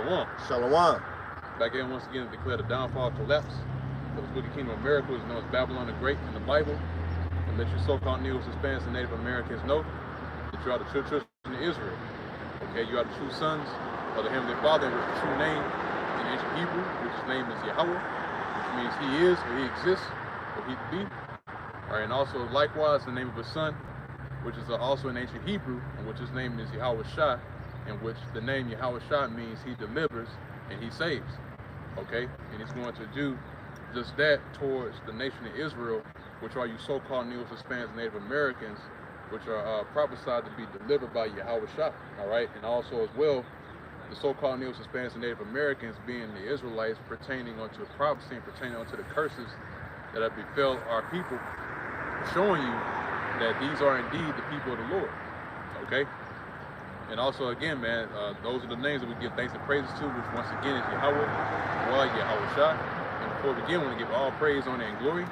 Shalom. Shalom. Back in once again to declare the downfall, collapse of this wicked kingdom of America, which is known as Babylon the Great in the Bible, and let you so-called Negroes, Hispanics, and Native Americans know that you are the true children of Israel. Okay, you are the true sons of the Heavenly Father, and which the true name in ancient Hebrew, which his name is Yahweh, which means he is, or he exists, or he to be. All right, and also likewise the name of his son, which is also in ancient Hebrew, and which his name is Yahweh Shai, in which the name Yahweh Shai means he delivers and he saves. Okay, and he's going to do just that towards the nation of Israel, which are you so-called Negroes, Hispanics, and Native Americans, which are prophesied to be delivered by Yahweh Shai. All right, and also as well, the so-called Negroes, Hispanics, and Native Americans being the Israelites pertaining unto prophecy and pertaining unto the curses that have befell our people, showing you that these are indeed the people of the Lord. Okay. And also, again, man, those are the names that we give thanks and praises to, which once again is Yahweh, Yahweh Shai. And before we begin, we want to give all praise, honor, and glory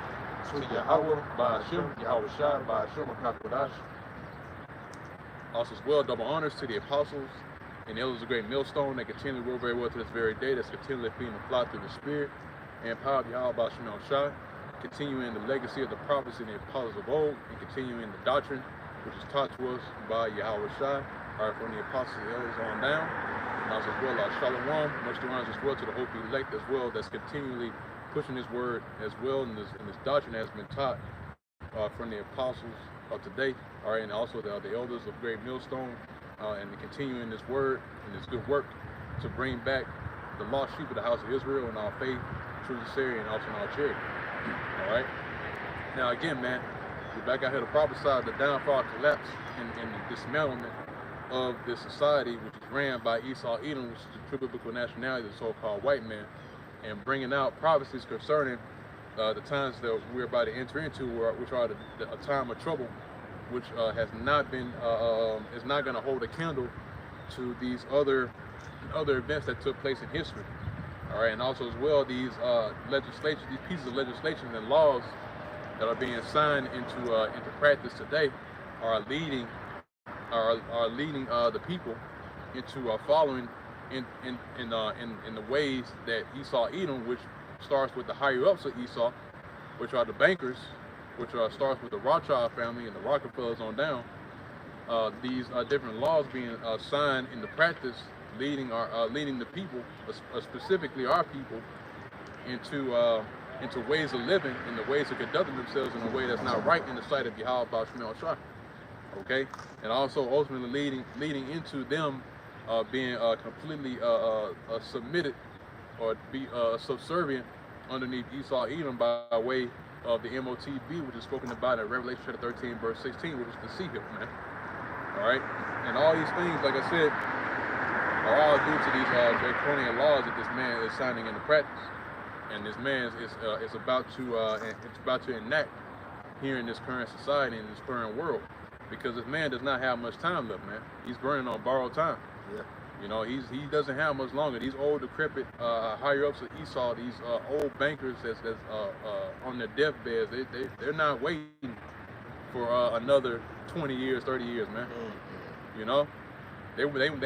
to Yahweh, by Hashem, Yahweh Shai, by Hashem, HaKadosh. Also, as well, double honors to the apostles and the elders of great millstone that continually rule very well to this very day, that's continually feeding the flock through the spirit and power of Yahweh, by Hashem, Shai, continuing the legacy of the prophets and the apostles of old, and continuing the doctrine which is taught to us by Yahweh Shai. All right, from the apostles and elders on down, and also as well as Shalom, much to honors as well to the hope elect as well, that's continually pushing this word as well, and this doctrine has been taught from the apostles of today. All right, and also the elders of Great Millstone, and continuing this word and this good work to bring back the lost sheep of the house of Israel in our faith, true sincerity, and also in our charity. All right. Now again, man, we're back out here to prophesy the downfall, collapse, and the dismantlement of this society, which is ran by Esau Edom, which is the true biblical nationality, the so-called white man, and bringing out prophecies concerning the times that we're about to enter into, which are a time of trouble, which has not been, is not going to hold a candle to these other events that took place in history. All right, and also as well, these legislation, these pieces of legislation and laws that are being signed into practice today are leading the people into following in the ways that Esau Edom, which starts with the higher ups of Esau, which are the bankers, which starts with the Rothschild family and the Rockefellers on down. These different laws being signed into practice, leading the people, specifically our people, into ways of living, in the ways of conducting themselves in a way that's not right in the sight of Yahweh Ba'Shem Shai. Okay, and also ultimately leading into them being completely submitted or be subservient underneath Esau Edom by way of the MOTB, which is spoken about in Revelation chapter 13, verse 16, which is the sea hill, man. All right, and all these things, like I said, are all due to these draconian laws that this man is signing into practice, and this man is about to enact here in this current society, in this current world. Because this man does not have much time left, man. He's burning on borrowed time. Yeah. You know, he doesn't have much longer. These old, decrepit, higher ups of Esau, these old bankers that's on their deathbeds, they're not waiting for another 20 years, 30 years, man. Mm-hmm. You know, they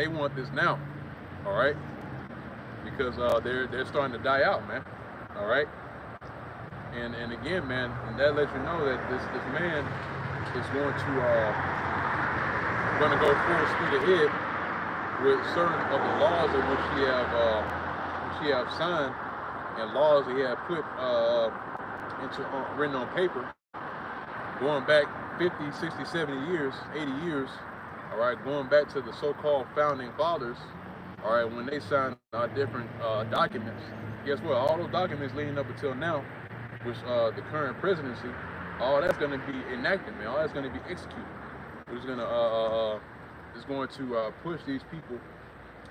want this now, all right? Because they're starting to die out, man. All right. And again, man, and that lets you know that this man is going to go full speed ahead with certain of the laws of which he have signed, and laws that he have put written on paper, going back 50, 60, 70 years, 80 years, all right, going back to the so-called founding fathers, all right, when they signed different documents. Guess what? All those documents leading up until now, which the current presidency, all that's going to be enacted, man. All that's going to be executed. Which is going to push these people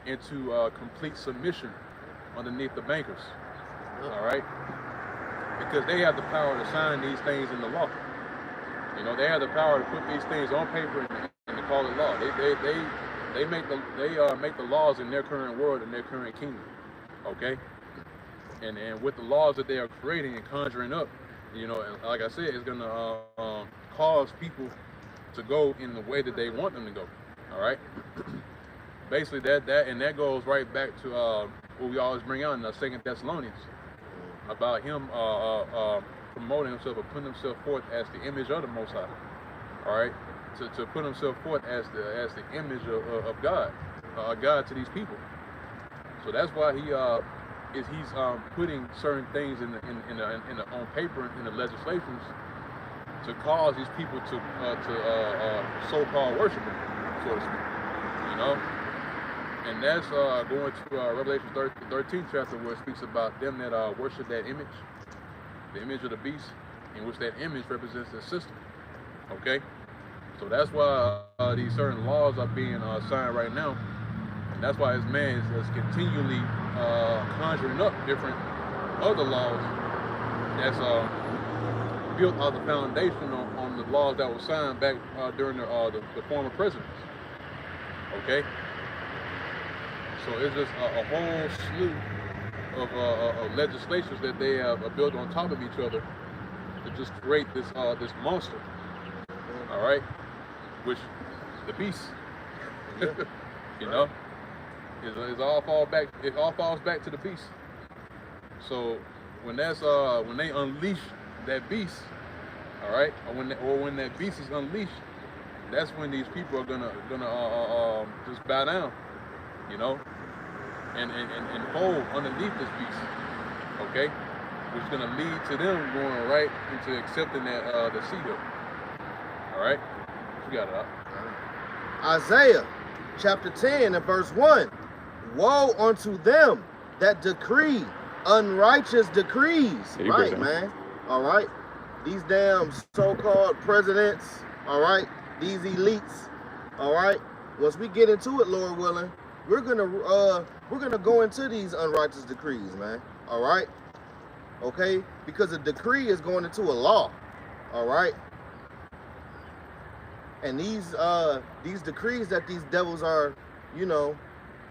into complete submission underneath the bankers. All right, because they have the power to sign these things in the law. You know, they have the power to put these things on paper and to call it law. They make the laws in their current world and their current kingdom. Okay, and with the laws that they are creating and conjuring up, you know, and like I said, it's gonna cause people to go in the way that they want them to go. All right. basically that goes right back to what we always bring out in the 2 Thessalonians about him promoting himself or putting himself forth as the image of the Most High. All right, to put himself forth as the image of God, God to these people. So that's why he's putting certain things in the on paper in the legislations to cause these people to so-called worship him, so to speak. You know, and that's going to Revelation 13 chapter where it speaks about them that worship that image, the image of the beast, in which that image represents the system. Okay, so that's why these certain laws are being signed right now, and that's why this man is continually conjuring up different other laws that's built on the foundation on the laws that were signed back during the former presidents. Okay, so it's just a whole slew of legislations that they have built on top of each other to just create this monster. All right, which the beast, you know, it all falls back to the beast. So when they unleash that beast, all right, or when that beast is unleashed, that's when these people are gonna just bow down, you know, and fold underneath this beast, okay, which is gonna lead to them going right into accepting that the seed of it. All right, you got it up. Isaiah chapter 10 and verse 1. Woe unto them that decree unrighteous decrees. Yeah, right, man. All right. These damn so-called presidents, all right, these elites, all right. Once we get into it, Lord willing, we're gonna go into these unrighteous decrees, man. All right. Okay, because a decree is going into a law. All right. And these decrees that these devils are, you know,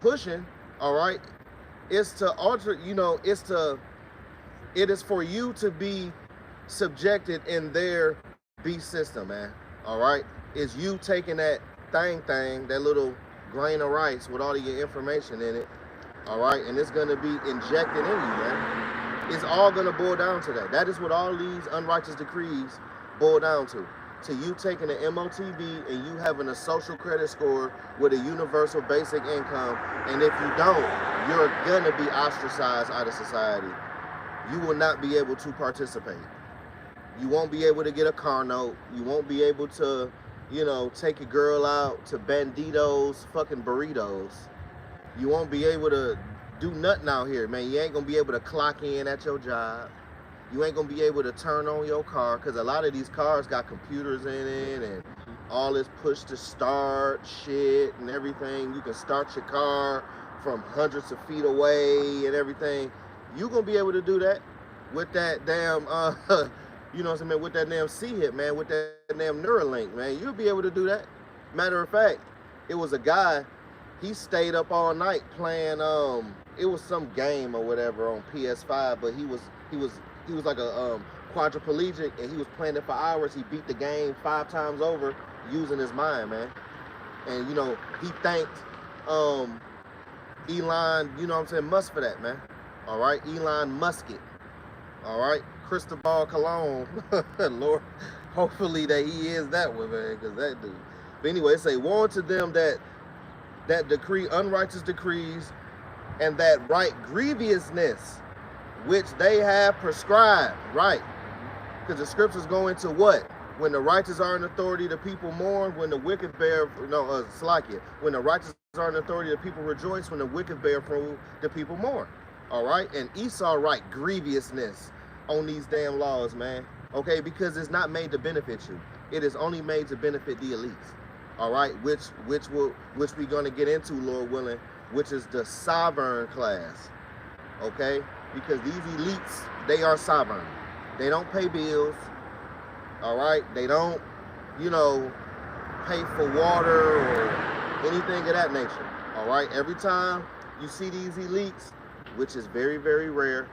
pushing, all right, is to alter, you know, it is for you to be subjected in their beast system, man. All right, it's you taking that that little grain of rice with all of your information in it, all right, and it's gonna be injected in you, man. It's all gonna boil down to that. That is what all these unrighteous decrees boil down to you taking an MOTB and you having a social credit score with a universal basic income, and if you don't, you're gonna be ostracized out of society. You will not be able to participate. You won't be able to get a car note. You won't be able to, you know, take your girl out to Banditos fucking burritos. You won't be able to do nothing out here, man. You ain't gonna be able to clock in at your job. You ain't gonna be able to turn on your car, because a lot of these cars got computers in it and all this push to start shit and everything. You can start your car from hundreds of feet away and everything. You gonna be able to do that with that damn you know what I'm saying, with that damn C-Hip, man, with that damn Neuralink, man. You'll be able to do that. Matter of fact, it was a guy, he stayed up all night playing it was some game or whatever on PS5, but he was like a quadriplegic, and he was playing it for hours. He beat the game 5 times over using his mind, man. And you know, he thanked Elon, you know what I'm saying, Musk for that, man. All right, Elon Musket. All right, Cristobal Colon. Lord, hopefully that he is that one, man, because that dude. But anyway, it say, woe to them that decree unrighteous decrees, and that right grievousness which they have prescribed, right? Because the scriptures go into what? When the righteous are in authority, the people mourn. When the wicked bear, Slakia. When the righteous are in authority, the people rejoice. When the wicked bear fruit, the people mourn. All right? And Esau right grievousness on these damn laws, man. Okay? Because it's not made to benefit you. It is only made to benefit the elites. All right? Which we're going to get into, Lord willing, which is the sovereign class. Okay? Because these elites, they are sovereign. They don't pay bills, all right? They don't, you know, pay for water or anything of that nature, all right? Every time you see these elites, which is very, very rare,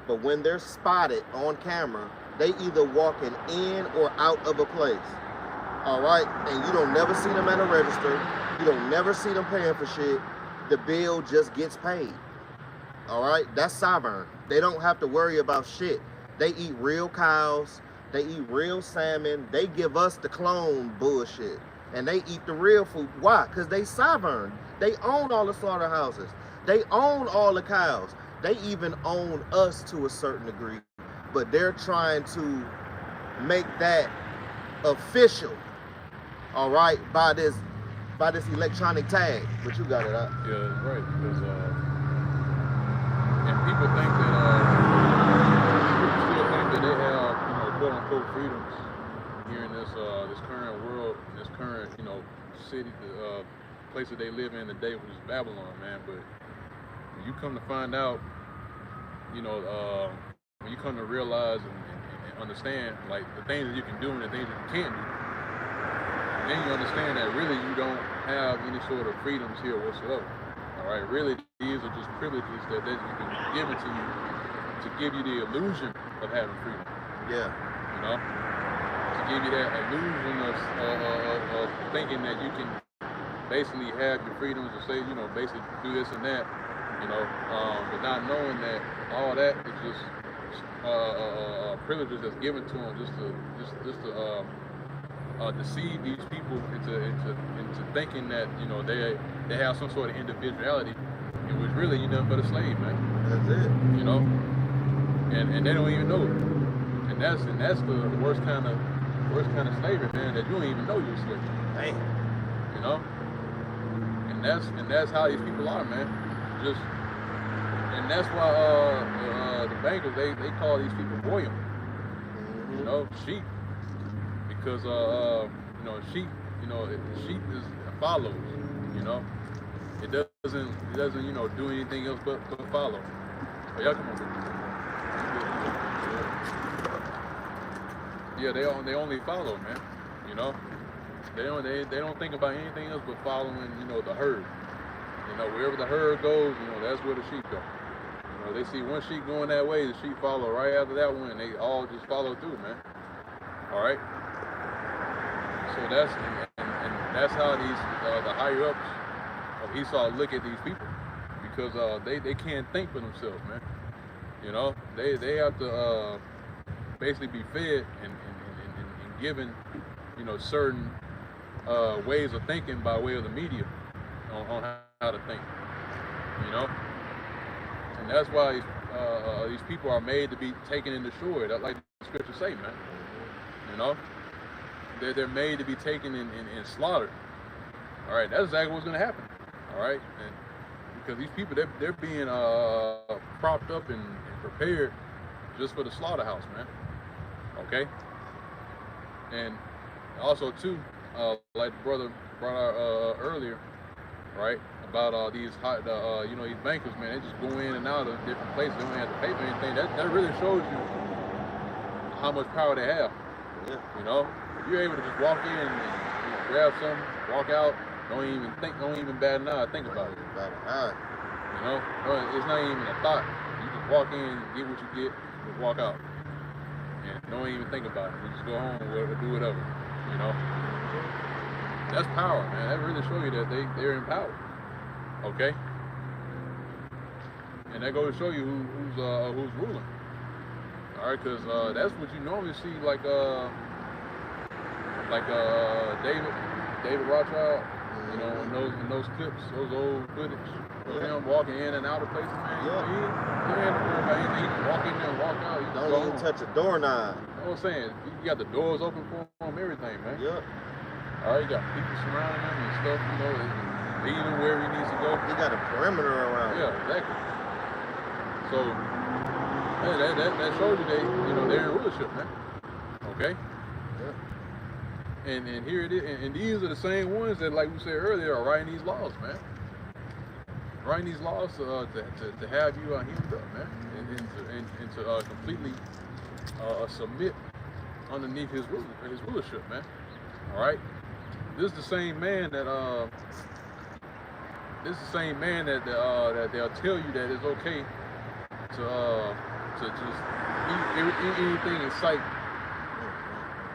but when they're spotted on camera, they either walking in or out of a place, all right? And you don't never see them at a register. You don't never see them paying for shit. The bill just gets paid. All right, that's sovereign. They don't have to worry about shit. They eat real cows. They eat real salmon. They give us the clone bullshit, and they eat the real food. Why? Because they sovereign. They own all the slaughterhouses. They own all the cows. They even own us to a certain degree, but they're trying to make that official. All right, by this electronic tag. But you got it out. Yeah, that's right. Because and people think that people still think that they have, quote unquote freedoms here in this current world, in this current, city, place that they live in today, which is Babylon, man. But when you come to find out, when you come to realize and understand, like, the things that you can do and the things that you can't do, then you understand that really you don't have any sort of freedoms here whatsoever. All right, really, these are just privileges that you can give it to you to give you the illusion of having freedom. Yeah. To give you that illusion of thinking that you can basically have your freedoms to say, basically do this and that, but not knowing that all that is just privileges that's given to them just to deceive these people into thinking that they have some sort of individuality, in which really you're nothing but a slave, man. That's it. And they don't even know it. And that's the worst kind of slavery, man. That you don't even know you're a slave. Dang. And that's how these people are, man. And that's why the bankers they call these people goyim. Sheep. Because sheep, sheep follows, it doesn't do anything else but follow. Oh, y'all come on. Yeah, they only follow, man. They don't think about anything else but following, the herd. Wherever the herd goes, that's where the sheep go. They see one sheep going that way, the sheep follow right after that one, and they all just follow through, man. All right. So that's how these the higher ups of Esau look at these people, because they can't think for themselves, man. They have to basically be fed and given certain ways of thinking by way of the media on how to think, and that's why these people are made to be taken into shore. That's like the scriptures say, man. They're made to be taken and slaughtered. All right, that's exactly what's going to happen. All right, and because these people, they're being propped up and prepared just for the slaughterhouse, man. Okay, and also too, like the brother brought out earlier, right, about these these bankers, man. They just go in and out of different places. They don't have to pay for anything. That really shows you how much power they have. Yeah. You're able to just walk in and grab something, walk out, don't even bat an eye, think about it. It's not even a thought. You just walk in, get what you get, and walk out. And don't even think about it. You just go home or do whatever. That's power, man. That really shows you that they're in power. Okay? And that goes to show you who's ruling. All right, because that's what you normally see, like David Rothschild, in those clips, those old footage of him walking in and out of places, man. Yeah. He ain't worried about anything. He can walk in there and walk out. Don't even touch a doorknob. You know what I'm saying? You got the doors open for him, everything, man. Yeah. All right, you got people surrounding him and stuff, leading him wherever he needs to go. He got a perimeter around him. Yeah, exactly. So, that shows you they're in rulership, man. Okay? And here it is, and these are the same ones that, like we said earlier, are writing these laws, man. Writing these laws to have you hemmed up, man, and to completely submit underneath his rulership, man. All right. This is the same man that that they'll tell you that it's okay to just eat anything in sight.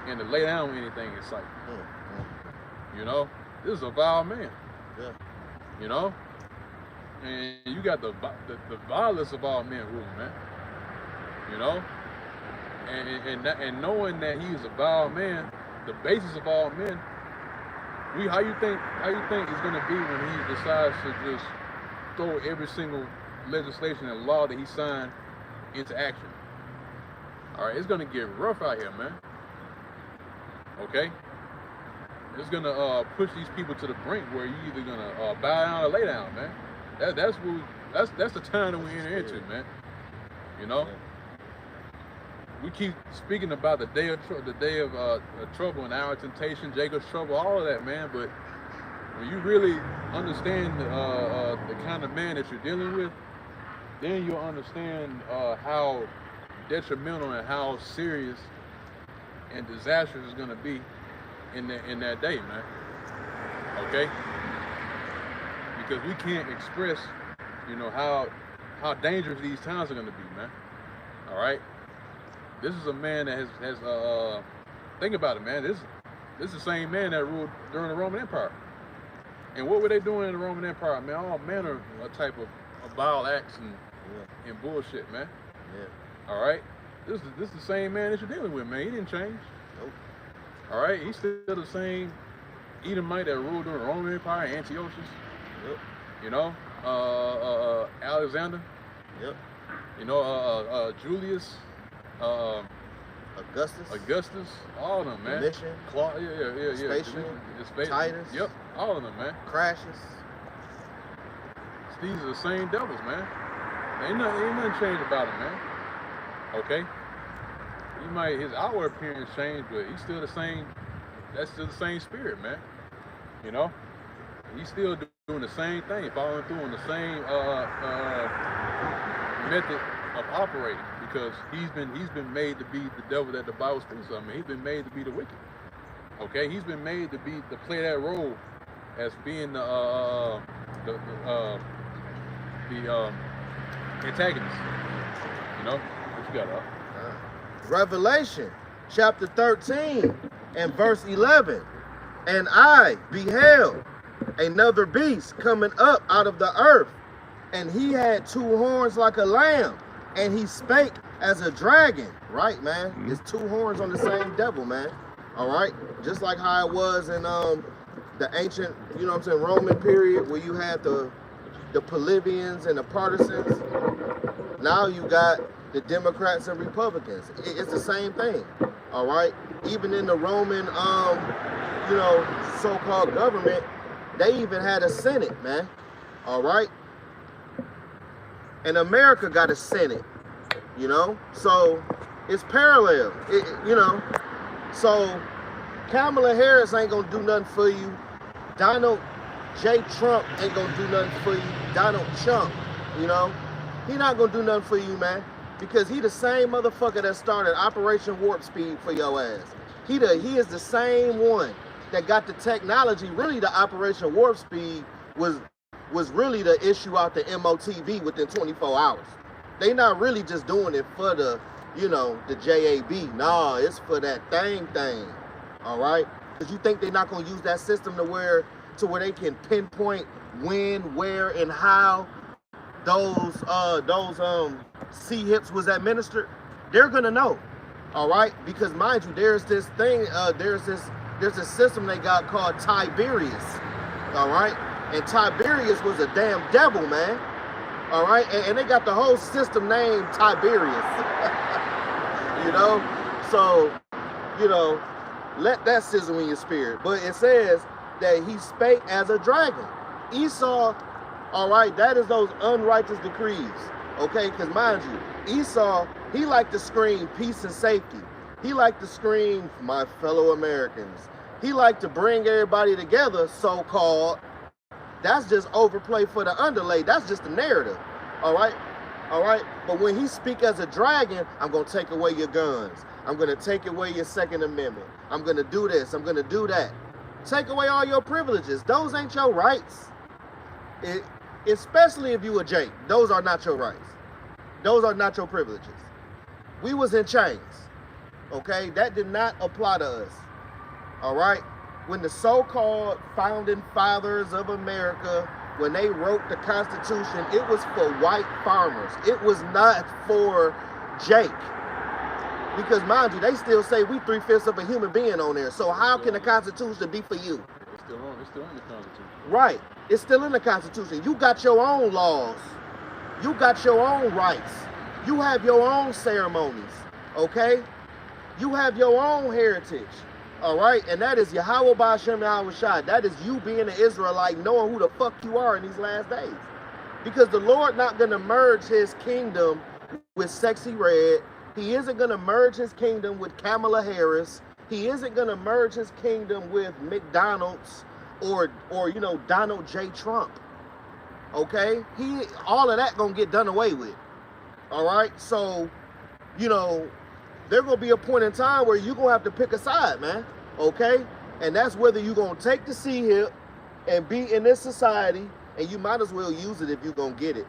And to lay down anything in sight. This is a vile man. Yeah. You know? And you got the vilest of all men ruling, man. You know? And knowing that he's a vile man, the basis of all men, how you think it's gonna be when he decides to just throw every single legislation and law that he signed into action? All right, it's gonna get rough out here, man. Okay, it's gonna push these people to the brink where you either gonna bow down or lay down, man. That's the time that we enter into, man. You know, we keep speaking about the day of trouble and our temptation, Jacob's trouble, all of that, man. But when you really understand the kind of man that you're dealing with, then you'll understand how detrimental and how serious and disastrous it's gonna be in that day, man. Okay? Because we can't express, you know, how dangerous these times are gonna be, man. All right? This is a man that has think about it, man. This is the same man that ruled during the Roman Empire. And what were they doing in the Roman Empire, man? All manner of type of vile acts and bullshit, man. Yeah. All right? This is the same man that you're dealing with, man. He didn't change. Nope. All right? He's still the same Edomite that ruled during the Roman Empire, Antiochus. Yep. You know? Alexander. Yep. You know, Julius. Augustus, all of them, man. Domitian, Vespasian, Titus, yep, all of them, man. Crassus. These are the same devils, man. Ain't nothing changed about them, man. Okay, his outward appearance changed, but he's still the same. That's still the same spirit, man. You know, he's still doing the same thing, following through on the same method of operating. Because he's been made to be the devil that the Bible speaks of. I mean, he's been made to be the wicked. Okay, he's been made to play that role as being the antagonist. You know, what you got up? Revelation chapter 13 and verse 11. And I beheld another beast coming up out of the earth, and he had two horns like a lamb. And he spake as a dragon, right, man? Mm-hmm. It's two horns on the same devil, man. All right, just like how it was in the ancient, you know what I'm saying, Roman period, where you had the plebeians and the partisans. Now you got the Democrats and Republicans. It's the same thing, all right. Even in the Roman, you know, so-called government, they even had a Senate, man. All right. And America got a Senate, you know, so it's parallel, you know. So Kamala Harris ain't gonna do nothing for you. Donald J. Trump ain't gonna do nothing for you. Donald Trump, you know, he not gonna do nothing for you, man, because he the same motherfucker that started Operation Warp Speed for your ass. He is the same one that got the technology. Really, the Operation Warp Speed was really the issue out the MOTV within 24 hours. They not really just doing it for the, you know, the JAB. Nah, it's for that thing. All right? Because you think they're not going to use that system to where they can pinpoint when, where, and how those C-hips was administered? They're going to know. All right? Because mind you, there's this thing, there's a system they got called Tiberius. All right? And Tiberius was a damn devil, man. All right? And they got the whole system named Tiberius. You know? So, you know, let that sizzle in your spirit. But it says that he spake as a dragon. Esau, all right, that is those unrighteous decrees. Okay? Because mind you, Esau, he liked to scream peace and safety. He liked to scream my fellow Americans. He liked to bring everybody together, so-called. That's just overplay for the underlay. That's just the narrative. All right? All right? But when he speak as a dragon, I'm going to take away your guns. I'm going to take away your Second Amendment. I'm going to do this. I'm going to do that. Take away all your privileges. Those ain't your rights. Especially if you a Jake. Those are not your rights. Those are not your privileges. We was in chains. Okay? That did not apply to us. All right? when the so-called founding fathers of America, when they wrote the Constitution, it was for white farmers. It was not for Jake. Because mind you, they still say we 3/5 of a human being on there. So how can the Constitution be for you? It's still in the Constitution. Right. It's still in the Constitution. You got your own laws. You got your own rights. You have your own ceremonies. Okay? You have your own heritage. All right? And that is Yahweh Ba'Shem Yahweh Shai. That is you being an Israelite, knowing who the fuck you are in these last days. Because the Lord not going to merge his kingdom with Sexy Red. He isn't going to merge his kingdom with Kamala Harris. He isn't going to merge his kingdom with McDonald's or you know, Donald J. Trump. Okay? All of that going to get done away with. All right? So, you know, there's going to be a point in time where you're going to have to pick a side, man. Okay? And that's whether you're going to take the C-hip and be in this society, and you might as well use it if you're going to get it.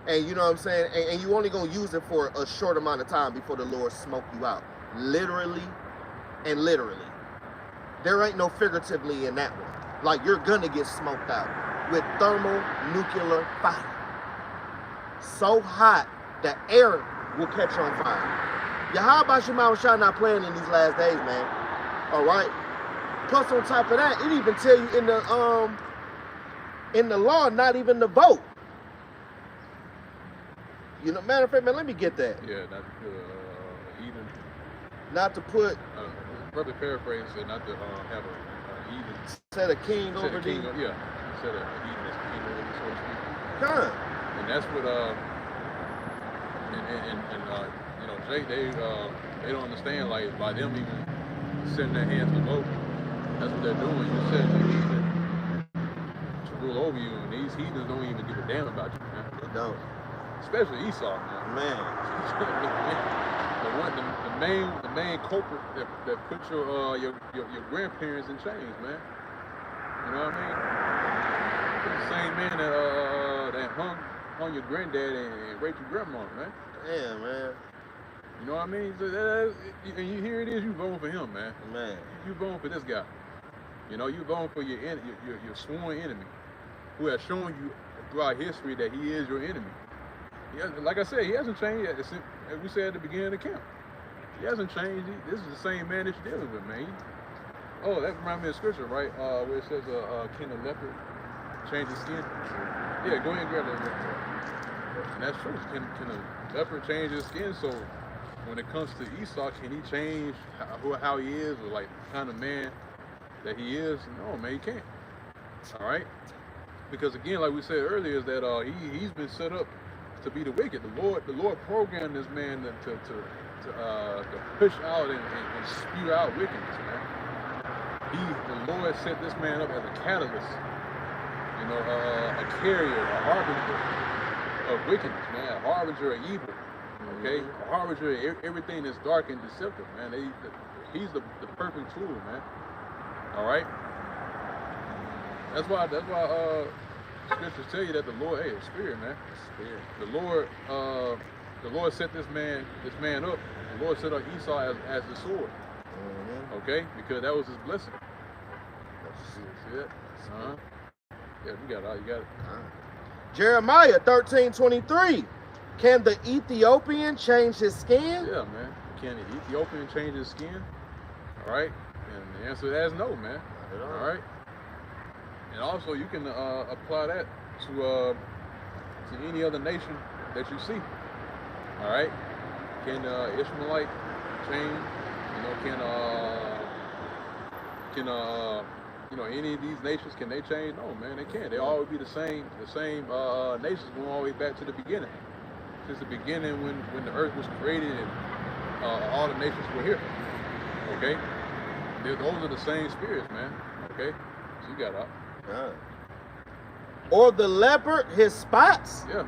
And you know what I'm saying? And you only going to use it for a short amount of time before the Lord smoke you out. Literally and literally. There ain't no figuratively in that one. Like, you're going to get smoked out with thermonuclear fire. So hot that air will catch on fire. Yahweh Shema Shah not playing in these last days, man. All right. Plus, on top of that, it even tell you in the law, not even to vote. You know, matter of fact, man, let me get that. Yeah, not to put even. Not to put. Probably paraphrase said not to have a even. Set a king set over a king, thee. yeah. Set a even as king over thee, so to speak. Huh. And that's what you know, Jake, they don't understand, like, by them even setting their hands to vote. That's what they're doing. You're setting the heathen to rule over you, and these heathens don't even give a damn about you, man. They don't. Especially Esau, man. the main culprit that put your grandparents in chains, man. You know what I mean? It's the same man that hung your granddad and raped your grandma, man. Damn, man. You know what I mean? So and here it is, you voting for him, man. Man. You voting for this guy. You know, you voting for your sworn enemy, who has shown you throughout history that he is your enemy. Like I said, he hasn't changed, as we said at the beginning of the camp. He hasn't changed. This is the same man that you're dealing with, man. Oh, that reminds me of scripture, right? Where it says, can a leopard change his skin? Yeah, go ahead and grab that. And that's true. Can a leopard change his skin? So when it comes to Esau, can he change how he is, or like the kind of man that he is? No, man, he can't. All right? Because again, like we said earlier, is that he's been set up to be the wicked. The Lord programmed this man to push out and spew out wickedness, man. The Lord set this man up as a catalyst, you know, a carrier, a harbinger of wickedness, man, a harbinger of evil, okay, a harbinger of everything that's dark and deceptive, man. He's the perfect tool, man. All right. That's why scriptures tell you that the Lord, hey, the Spirit, man. Spirit. The Lord set this man up. The Lord set up Esau as the sword. Okay? Because that was his blessing. See that? Yeah, you got it. Jeremiah 13:23. Can the Ethiopian change his skin? Yeah, man. Can the Ethiopian change his skin? All right. And the answer to that is no, man. All right. And also, you can apply that to any other nation that you see. All right. Can Ishmaelite change? You know, can you know, any of these nations, can they change? No, man, they can't. They always be the same nations going all the way back to the beginning. Since the beginning, when the earth was created and all the nations were here. Okay. Those are the same spirits, man. Okay. So you got out. Or the leopard, his spots. Yeah,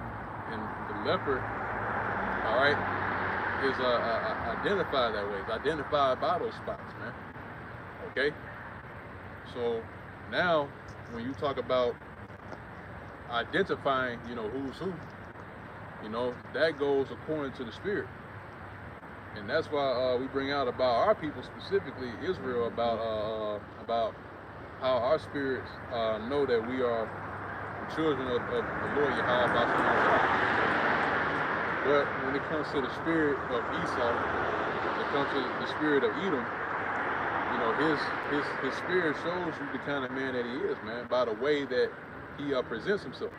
and the leopard, all right, is identified that way. It's identified by those spots, man. Okay. So now, when you talk about identifying, you know, who's who, you know, that goes according to the Spirit, and that's why we bring out about our people, specifically Israel, about how our spirits know that we are the children of the Lord Yahweh. But when it comes to the spirit of Esau, when it comes to the spirit of Edom, you know, his spirit shows you the kind of man that he is, man, by the way that he presents himself,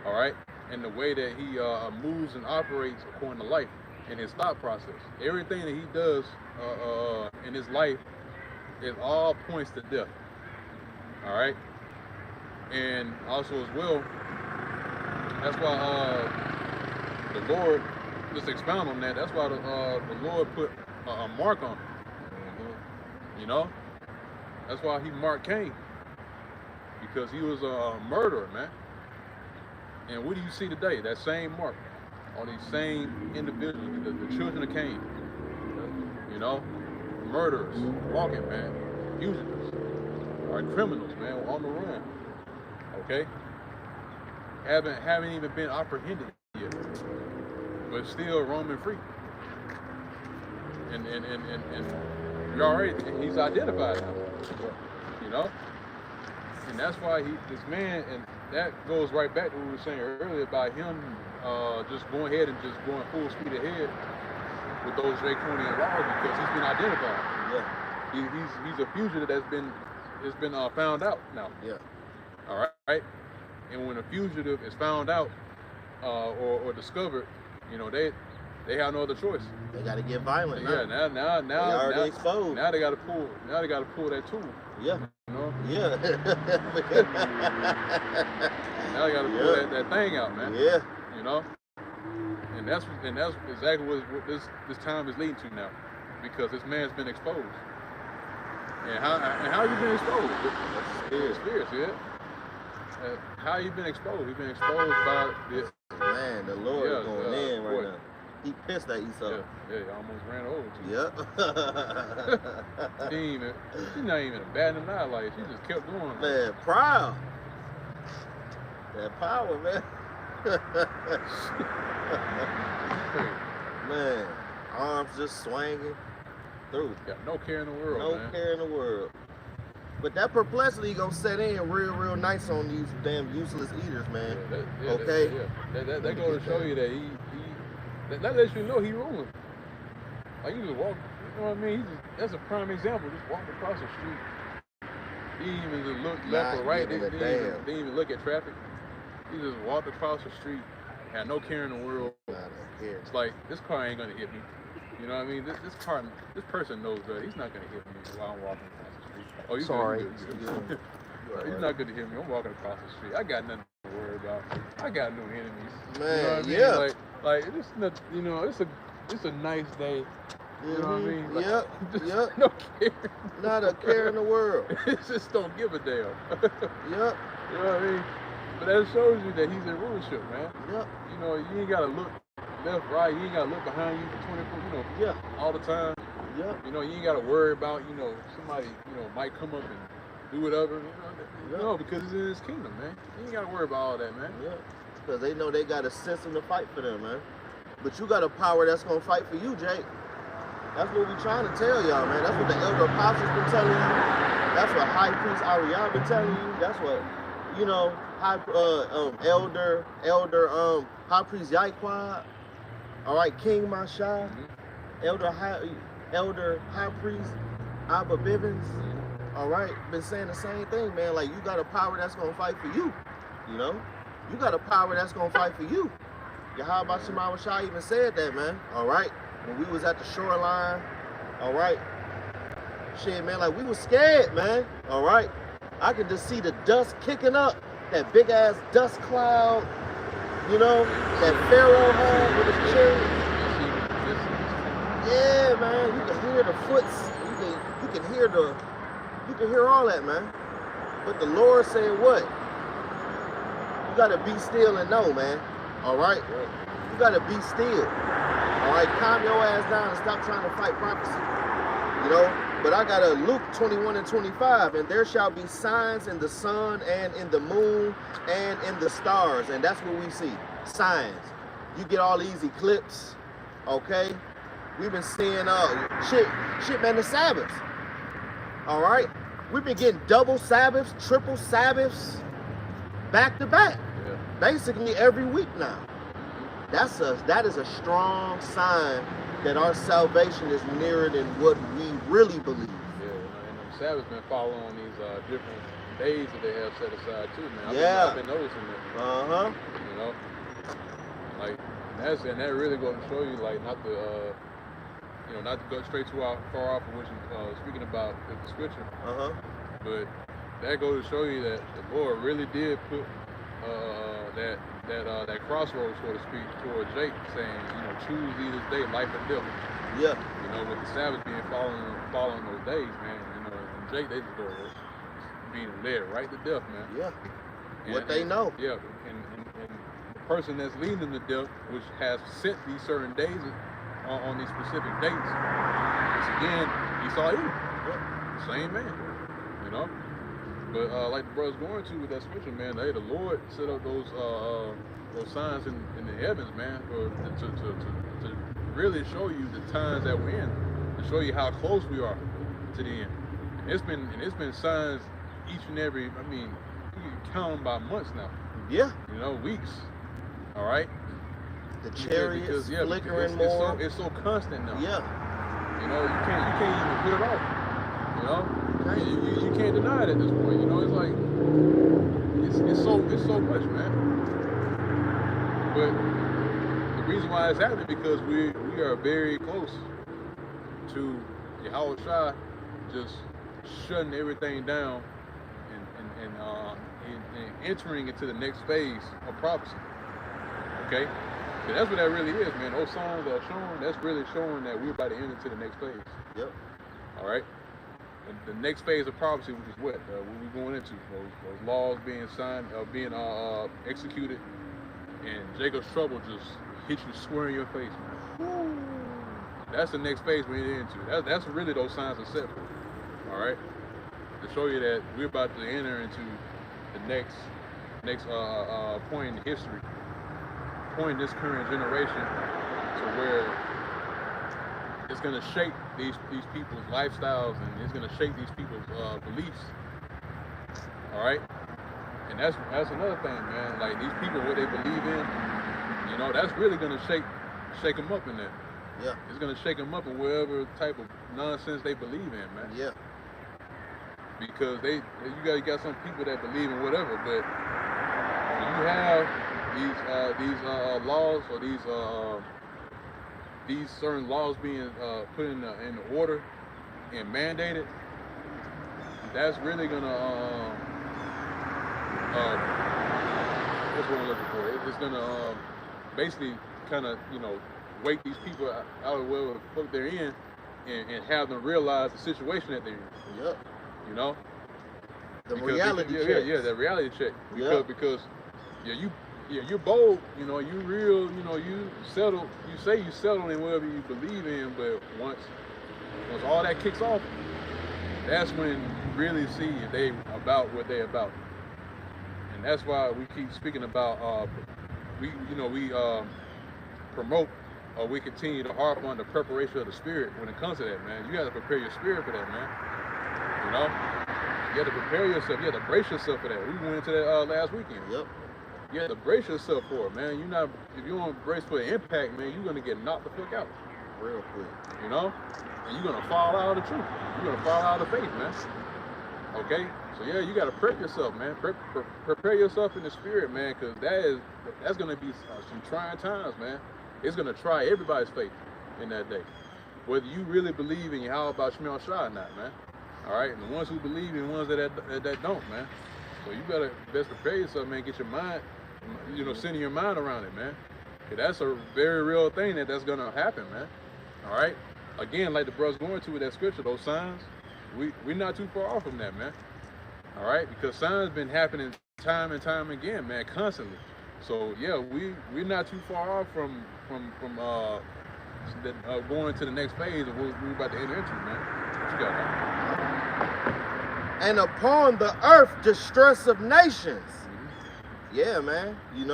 all right, and the way that he moves and operates according to life and his thought process. Everything that he does in his life, it all points to death, all right, and also as well, that's why the Lord, just expound on that. That's why the Lord put a mark on him. You know, that's why he marked Cain, because he was a murderer, man. And what do you see today? That same mark on these same individuals, the children of Cain. You know, murderers, walking, man, fugitives, or criminals, man, on the run. Okay, haven't even been apprehended yet, but still roaming free. And you already, he's identified now, you know, and that's why this man, and that goes right back to what we were saying earlier about him just going ahead and just going full speed ahead with those draconian laws, because he's been identified. Yeah, he's a fugitive that's been found out now. Yeah, all right. And when a fugitive is found out or discovered, you know, they have no other choice. They got to get violent. Yeah, now they already exposed. Now they got to pull that tool. Yeah. You know? Yeah. Now they got to pull that thing out, man. Yeah. You know? And that's exactly what this time is leading to now, because this man's been exposed. And how you been exposed? Spirits, yeah. How you been exposed? You've been exposed by this. Man, the Lord is going in right now. He pissed at Esau. Yeah, he almost ran over to you. Yep. She's not even abandoning our life. She just kept going. Man, proud. That power, man. Man, arms just swinging through. Got no care in the world, No care in the world. But that perplexity gonna set in real nice on these damn useless eaters, man. Okay? That goes to show you that that lets you know he ruling. Like, you just walk, you know what I mean? That's a prime example. Just walk across the street. He didn't even just look left or right. Didn't even look at traffic. He just walked across the street, had no care in the world. It's like, this car ain't gonna hit me. You know what I mean? This person knows that he's not gonna hit me while I'm walking across the street. Oh, sorry. He's not gonna hit me. I'm walking across the street. I got nothing to worry about. I got no enemies. Man, you know what I mean? Yeah. Like it's not, you know, it's a nice day. You know what I mean? Like, yep. No care. Not a care in the world. It's just don't give a damn. Yep. You know what I mean? But that shows you that he's in rulership, man. Yep. You know, you ain't gotta look left, right. You ain't gotta look behind you for 24, you know, all the time. Yep. You know, you ain't gotta worry about, you know, somebody, you know, might come up and do whatever. You know, because it's in his kingdom, man. You ain't gotta worry about all that, man. Yeah. Because they know they got a system to fight for them, man. But you got a power that's gonna fight for you, Jake. That's what we trying to tell y'all, man. That's what the elder apostles been telling you. That's what High Priest Ariel been telling you. That's what, you know, High Priest Yaiquad. All right, King Mashai, Elder High Priest Abba Bivens. All right, been saying the same thing, man. Like, you got a power that's gonna fight for you. You know, you got a power that's gonna fight for you. Yahweh Shema Shai even said that, man. All right, when we was at the shoreline. All right, shit, man. Like, we was scared, man. All right, I could just see the dust kicking up, that big ass dust cloud. You know, that Pharaoh had with his chariot. Yeah, man. You can hear the foots. You can hear all that, man. But the Lord said what? You gotta be still and know, man. All right? You gotta be still. All right? Calm your ass down and stop trying to fight prophecy. You know? But I got a Luke 21 and 25, and there shall be signs in the sun and in the moon and in the stars. And that's what we see, signs. You get all these eclipses, okay? We've been seeing, shit, man, the Sabbath. All right? we've been getting double Sabbaths, triple Sabbaths, back to back, basically every week now. That is a strong sign that our salvation is nearer than what we really believe. Yeah, and the Sabbath's been following these different days that they have set aside too, man. I've been noticing that. You know, like and that really goes to show you, like, not to not to go straight too far off of what you're speaking about with the scripture. But that goes to show you that the Lord really did put that crossroads, so to speak, toward Jake, saying, choose thee this day, life and death. Yeah. With the Sabbath being following those days, man. And Jake, they just go being led right to death, man. Yeah. What they know. Yeah. And the person that's leading them to death, which has set these certain days on these specific dates, once again, Esau Edom. The same man. But like the brother's going to with that scripture, man, the Lord set up those signs in the heavens, man, to really show you the times that we're in, to show you how close we are to the end. And it's been signs each and every. I mean, you can count them by months now. Yeah. Weeks. All right. The chariots flickering more. It's so constant now. Yeah. You can't even put it off. You can't deny it at this point. It's like it's so much, man. But the reason why it's happening because we are very close to Yahweh Shai just shutting everything down and entering into the next phase of prophecy. Okay? So that's what that really is, man. Those signs that are showing, that's really showing that we're about to enter into the next phase. Yep. All right? The next phase of prophecy, which is what we're going into, those laws being signed, being executed, and Jacob's trouble just hit you square in your face, man. That's the next phase we're into. That's really those signs are set for. All right, to show you that we're about to enter into the next point in history, point in this current generation, to where it's gonna shape these people's lifestyles, and it's gonna shape these people's beliefs. All right, and that's another thing, man. Like, these people, what they believe in, that's really gonna shake them up in there. Yeah. It's gonna shake them up in whatever type of nonsense they believe in, man. Yeah. Because you got some people that believe in whatever, but when you have these laws or these certain laws being put in order and mandated, that's really gonna what's what I'm looking for? It's gonna basically kind of wake these people out of whatever fuck they're in, and have them realize the situation that they're in. Yep. The reality check. Yeah, that reality check. Because you're bold, you real, you settle, you say you settle in whatever you believe in, but once all that kicks off, that's when you really see if they about what they about. And that's why we keep speaking about we promote, or we continue to harp on the preparation of the spirit when it comes to that, man. You gotta prepare your spirit for that, man. You have to prepare yourself, you have to brace yourself for that. We went into that last weekend. Yep. You have to brace yourself for it, man. If you don't brace for the impact, man, you're gonna get knocked the fuck out. Real quick. And you're gonna fall out of the truth. You're gonna fall out of the faith, man. Okay? So yeah, you gotta prep yourself, man. Prepare yourself in the spirit, man, because that's gonna be some trying times, man. It's gonna try everybody's faith in that day. Whether you really believe in Yahweh Shemel Shah or not, man. All right? And the ones who believe and the ones that don't, man. So you better best prepare yourself, man. Get your mind, sending your mind around it, man. Cause that's a very real thing that's gonna happen, man. All right. Again, like the brother's going to with that scripture, those signs, we're not too far off from that, man. All right, because signs been happening time and time again, man, constantly. So yeah, we're not too far off from going to the next phase of what we're about to enter into, man. What you got, man? And upon the earth, distress of nations. Yeah, man. You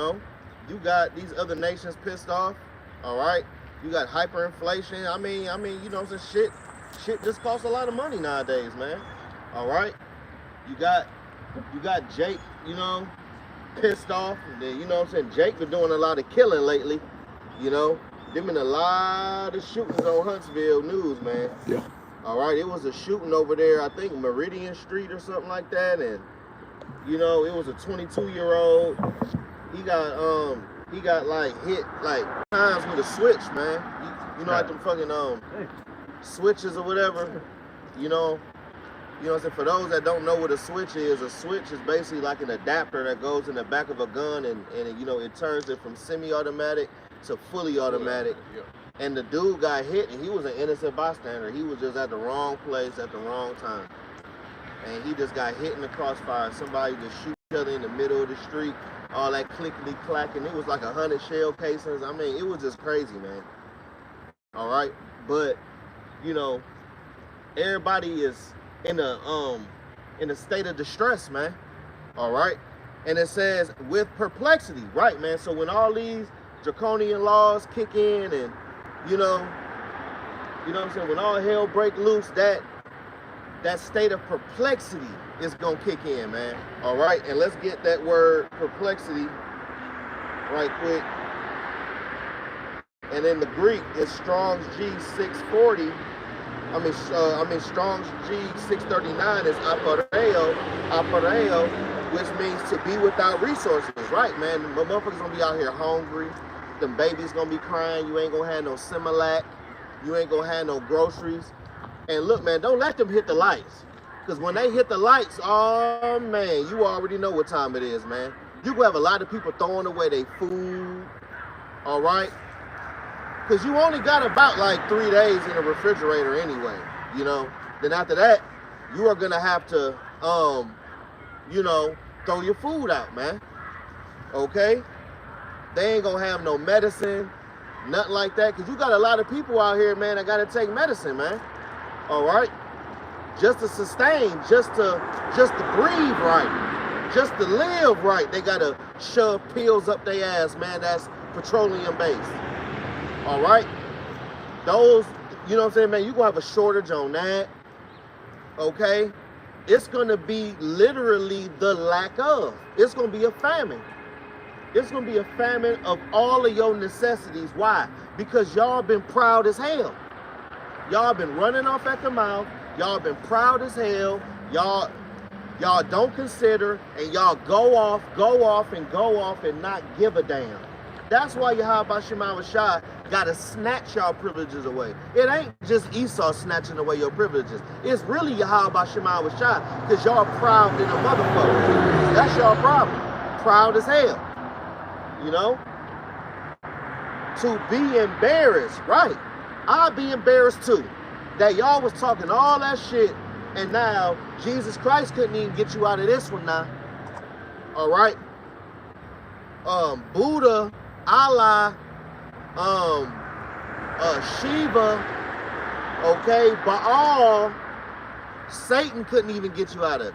got these other nations pissed off. All right. You got hyperinflation. I mean, some shit just costs a lot of money nowadays, man. All right, you got Jake, pissed off. And then, you know what I'm saying? Jake been doing a lot of killing lately. Them been a lot of shootings on Huntsville news, man. Yeah. All right, it was a shooting over there, I think Meridian Street or something like that, and it was a 22-year-old. He got like hit like times with a switch, man. Like them fucking switches or whatever. You know what I'm saying? For those that don't know what a switch is basically like an adapter that goes in the back of a gun and it turns it from semi-automatic to fully automatic. Yeah. And the dude got hit, and he was an innocent bystander. He was just at the wrong place at the wrong time. And he just got hit in the crossfire. Somebody just shoot each other in the middle of the street, all that clickety clacking. It was like 100 shell casings. I mean, it was just crazy, man. All right, but everybody is in a state of distress, man. All right, and it says with perplexity, right, man. So when all these draconian laws kick in, and you know what I'm saying, when all hell break loose, that state of perplexity is gonna kick in, man. All right, and let's get that word perplexity right quick. And in the Greek, it's Strong's G640. Strong's G639 is aporeo, which means to be without resources, right, man? The motherfuckers gonna be out here hungry. Them babies gonna be crying. You ain't gonna have no Similac. You ain't gonna have no groceries. And look, man, don't let them hit the lights. Because when they hit the lights, oh, man, you already know what time it is, man. You gonna have a lot of people throwing away their food, all right? Because you only got about like 3 days in the refrigerator anyway, Then after that, you are gonna have to, throw your food out, man. Okay? They ain't gonna have no medicine, nothing like that. Because you got a lot of people out here, man, that gotta take medicine, man. All right? Just to sustain, just to breathe right, just to live right, they gotta shove pills up their ass, man. That's petroleum based. All right, those, you know what I'm saying, man, you're gonna have a shortage on that. Okay, it's gonna be literally the lack of. It's gonna be a famine. It's gonna be a famine of all of your necessities. Why? Because y'all been proud as hell. Y'all been running off at the mouth. Y'all been proud as hell. Y'all don't consider, and y'all go off and not give a damn. That's why Yahweh Shema Shai gotta snatch y'all privileges away. It ain't just Esau snatching away your privileges. It's really Yahweh Shema Shai, because y'all proud than a motherfucker. That's y'all problem. Proud as hell. To be embarrassed, right? I'll be embarrassed too. That y'all was talking all that shit, and now Jesus Christ couldn't even get you out of this one now. All right? Buddha, Allah, Shiva, okay, Baal, Satan couldn't even get you out of it.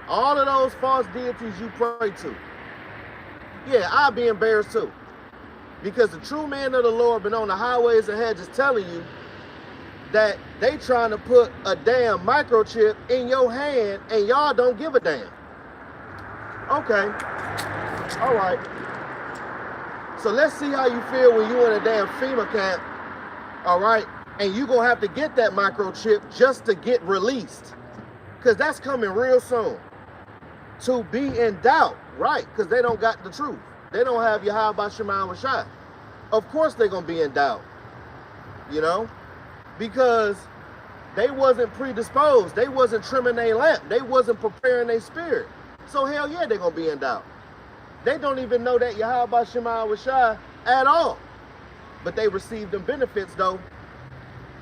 All of those false deities you pray to. Yeah, I'll be embarrassed too. Because the true man of the Lord been on the highways and hedges telling you that they trying to put a damn microchip in your hand and y'all don't give a damn. Okay. All right. So let's see how you feel when you in a damn FEMA camp, all right? And you gonna have to get that microchip just to get released. Because that's coming real soon. To be in doubt, right? Because they don't got the truth. They don't have Yahweh Shema Shai. Of course they're gonna be in doubt, because they wasn't predisposed. They wasn't trimming their lamp. They wasn't preparing their spirit. So hell yeah, they're gonna be in doubt. They don't even know that Yahweh Shema Shai at all. But they received them benefits though.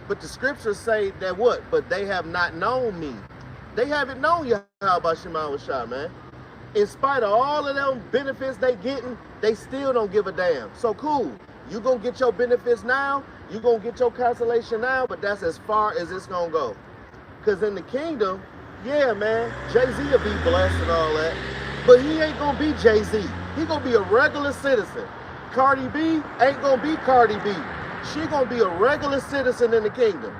But the scriptures say that what? But they have not known me. They haven't known Yahweh Shema Shai, man. In spite of all of them benefits they getting, they still don't give a damn. So cool. You gonna get your benefits now, you gonna get your consolation now, but that's as far as it's gonna go. Because in the kingdom, yeah, man, Jay-Z will be blessed and all that, but he ain't gonna be Jay-Z. He gonna be a regular citizen. Cardi B ain't gonna be Cardi B. She gonna be a regular citizen in the kingdom.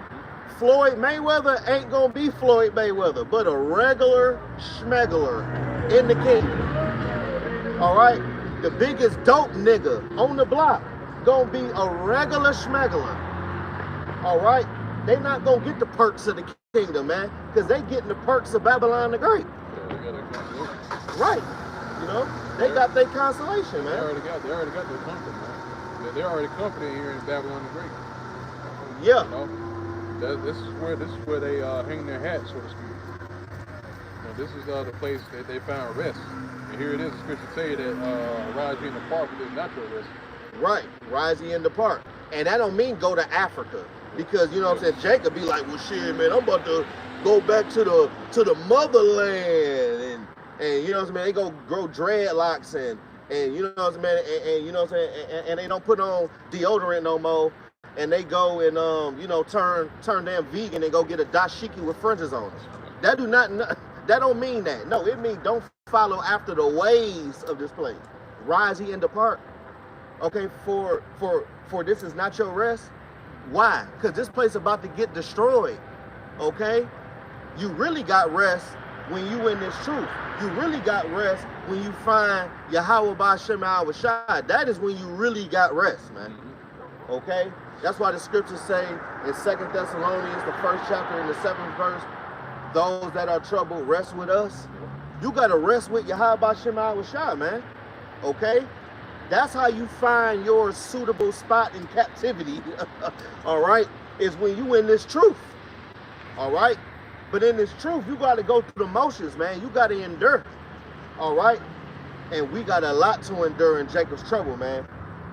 Floyd Mayweather ain't gonna be Floyd Mayweather, but a regular schmeggler in the kingdom. All right? The biggest dope nigga on the block gonna be a regular schmeggler. All right? They not gonna get the perks of the kingdom, man, because they getting the perks of Babylon the Great. Yeah, they got their consolation. Right. You know, they got their consolation, man. They already got their comfort, man. They're already comforted here in Babylon the Great. Yeah. You know, this is where they hang their hat, so to speak. You know, this is the place that they found rest. And here it is, the scripture say that rise ye in the park with this natural rest. Right, rise ye in the park. And that don't mean go to Africa. Because, you know what I'm saying, Jacob be like, well, shit, man, I'm about to go back to the motherland. And you know what I'm saying, they go grow dreadlocks and you know what I'm saying, and you know what I'm saying, and they don't put on deodorant no more. And they go and, you know, turn damn vegan and go get a dashiki with fringes on it. That don't mean that. No, it means don't follow after the ways of this place. Rise ye in the park. Okay, for this is not your rest. Why? Because this place about to get destroyed. Okay? You really got rest when you in this truth. You really got rest when you find Yahweh Ba'Shem Shai. That is when you really got rest, man. Okay? That's why the scriptures say in 2 Thessalonians, the 1st chapter in the 7th verse, those that are troubled rest with us. You got to rest with Yahweh Ba'Shem Shai, man. Okay? That's how you find your suitable spot in captivity, all right, is when you in this truth, all right? But in this truth, you got to go through the motions, man. You got to endure, all right? And we got a lot to endure in Jacob's trouble, man,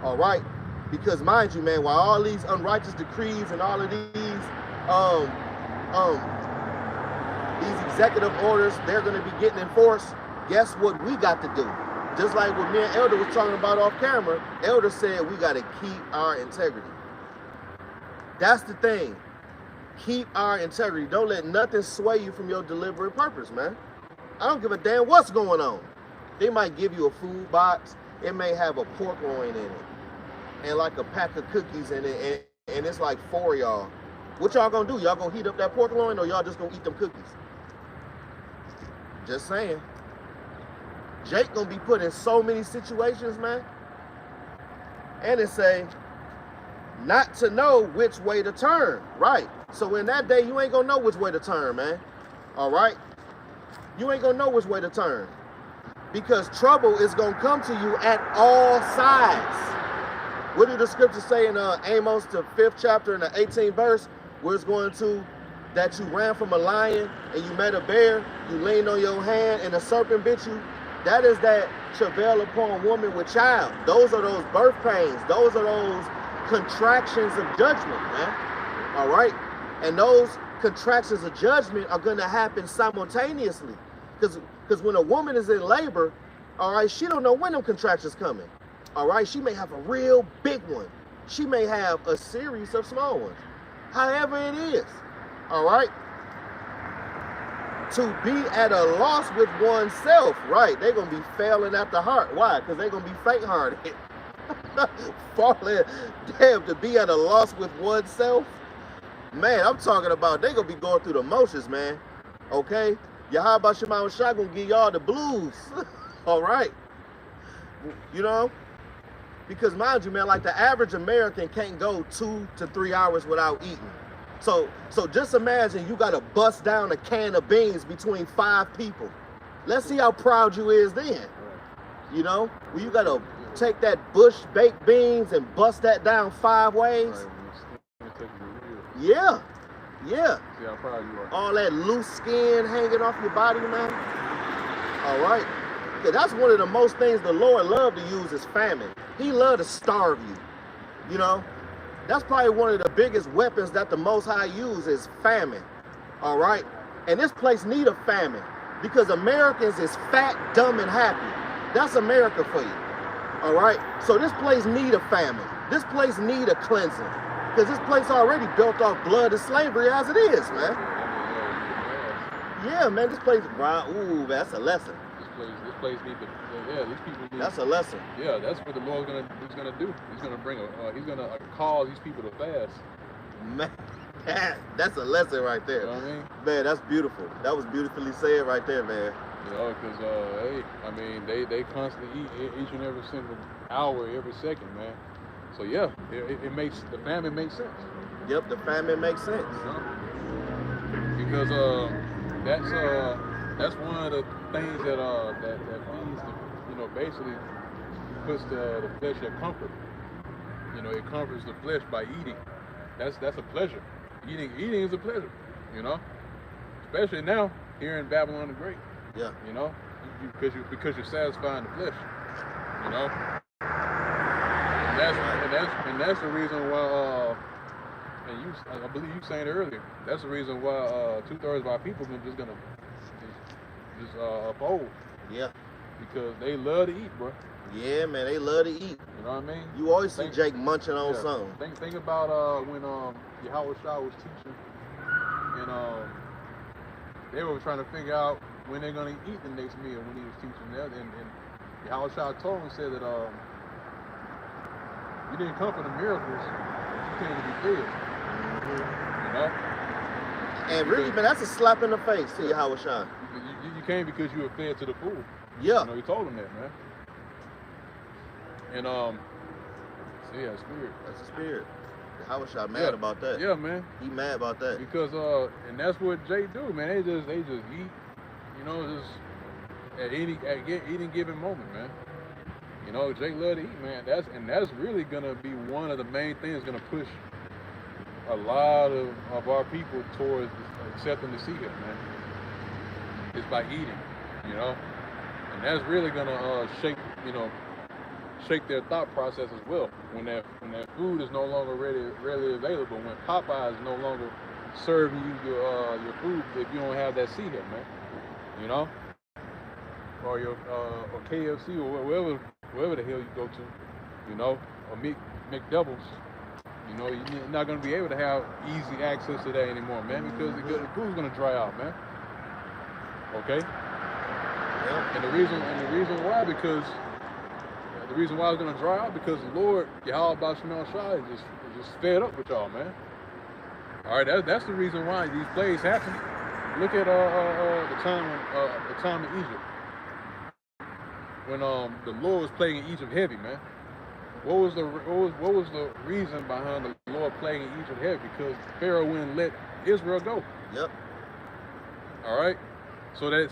all right? Because mind you, man, while all these unrighteous decrees and all of these executive orders, they're going to be getting enforced, guess what we got to do? Just like what me and Elder was talking about off camera, Elder said we got to keep our integrity. That's the thing. Keep our integrity. Don't let nothing sway you from your deliberate purpose, man. I don't give a damn what's going on. They might give you a food box. It may have a pork loin in it and like a pack of cookies in it, and it's like 4 of y'all. What y'all gonna do? Y'all gonna heat up that pork loin or y'all just gonna eat them cookies? Just saying. Jake gonna be put in so many situations, man. And it say, not to know which way to turn, right? So in that day, you ain't gonna know which way to turn, man. All right? You ain't gonna know which way to turn. Because trouble is gonna come to you at all sides. What did the scripture say in Amos, the 5th chapter and the 18th verse, where it's going to, that you ran from a lion and you met a bear, you leaned on your hand and a serpent bit you? That is that travail upon woman with child. Those are those birth pains. Those are those contractions of judgment, man. All right? And those contractions of judgment are going to happen simultaneously. Because when a woman is in labor, all right, she don't know when them contractions coming. All right? She may have a real big one. She may have a series of small ones. However it is. All right? To be at a loss with oneself, right? They're going to be failing at the heart. Why? Because they're going to be faint-hearted. Falling, damn, to be at a loss with oneself. Man, I'm talking about they're going to be going through the motions, man. Okay? Yahweh Shema Shai going to give y'all the blues. All right? You know? Because mind you, man, like the average American can't go 2 to 3 hours without eating. So just imagine you got to bust down a can of beans between 5 people. Let's see how proud you is then. You know, well, you got to take that bush baked beans and bust that down 5 ways. Yeah, yeah. See how proud you are. All that loose skin hanging off your body, man. All right. Yeah, that's one of the most things the Lord loved to use is famine. He loved to starve you, you know. That's probably one of the biggest weapons that the Most High uses is famine, all right? And this place need a famine because Americans is fat, dumb, and happy. That's America for you, all right? So this place need a famine. This place need a cleansing because this place already built off blood and slavery as it is, man. Yeah, man, this place, ooh, that's a lesson. This place need to, these people need. That's a lesson. Yeah, that's what the Lord's gonna do. He's gonna bring he's gonna call these people to fast. Man, That's a lesson right there. You know what I mean? Man, that's beautiful. That was beautifully said right there, man. You know, because hey, I mean, they constantly eat each and every single hour, every second, man. So yeah, it makes the famine make sense. Yep, the famine makes sense. You know? Because that's one of the things that feeds the, basically puts the flesh at comfort. You know, it comforts the flesh by eating. That's a pleasure. Eating is a pleasure. You know, especially now here in Babylon the Great. Yeah. You know, because you're satisfying the flesh. You know, and that's the reason why. I believe you saying it earlier. That's the reason why 2/3 of our people are just gonna uphold. Yeah. Because they love to eat, bro. Yeah, man, they love to eat. You know what I mean? You always see Jake munching on something. Think about when Yahweh Shah was teaching, and they were trying to figure out when they're gonna eat the next meal when he was teaching that, and Yahweh Shah told him, said that you didn't come for the miracles, you came to be fed. You know? And really, man, that's a slap in the face to Yahweh Shah. You came because you were fed to the full. Yeah. You know, he told him that, man. And so yeah, spirit. That's a spirit. Yahweh Shah mad about that. Yeah, man. He mad about that. Because and that's what Jay do, man. They just eat, you know, just at any given moment, man. You know, Jay love to eat, man. That's really gonna be one of the main things gonna push a lot of our people towards accepting the seed, man. It's by eating, you know, and that's really gonna shake their thought process as well. When that food is no longer readily available, when Popeye is no longer serving you your food if you don't have that seed, man, you know, or your or KFC or wherever the hell you go to, you know, or McDoubles. You know, you're not going to be able to have easy access to that anymore, man, because the food's going to dry out, man. Okay? Yeah. And the reason why, because the reason why it's going to dry out, because the Lord, Yahweh Bashmal Shah, is just fed up with y'all, man. All right, that's the reason why these plagues happen. Look at the time in Egypt, when the Lord was plaguing Egypt heavy, man. What was the reason behind the Lord plaguing Egypt heavy? Because Pharaoh wouldn't let Israel go. Yep. All right. So that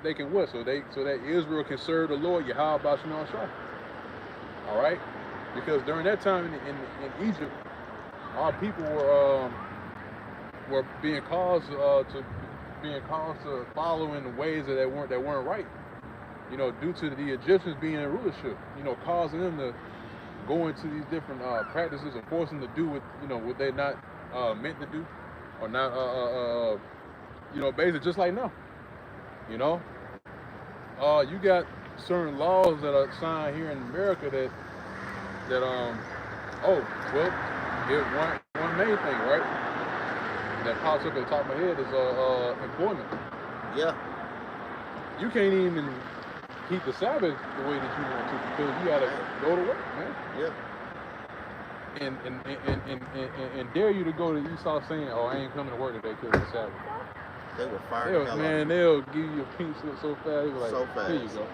they can what? So that Israel can serve the Lord Yahweh Bashmal Shah. All right. Because during that time in Egypt, our people were being caused to follow in the ways that weren't right. You know, due to the Egyptians being in rulership. You know, causing them to go into these different practices and forcing them to do what they're not meant to do, or not basically just like now. You know, you got certain laws that are signed here in America that one main thing, right, that pops up at the top of my head is employment. Yeah. You can't even keep the Sabbath the way that you want to because you gotta go to work, man. Yeah. And dare you to go to Esau saying, "Oh, I ain't coming to work today because it's Sabbath." They were fired. They'll give you a pink slip so fast. They were like, so fast. Here you go.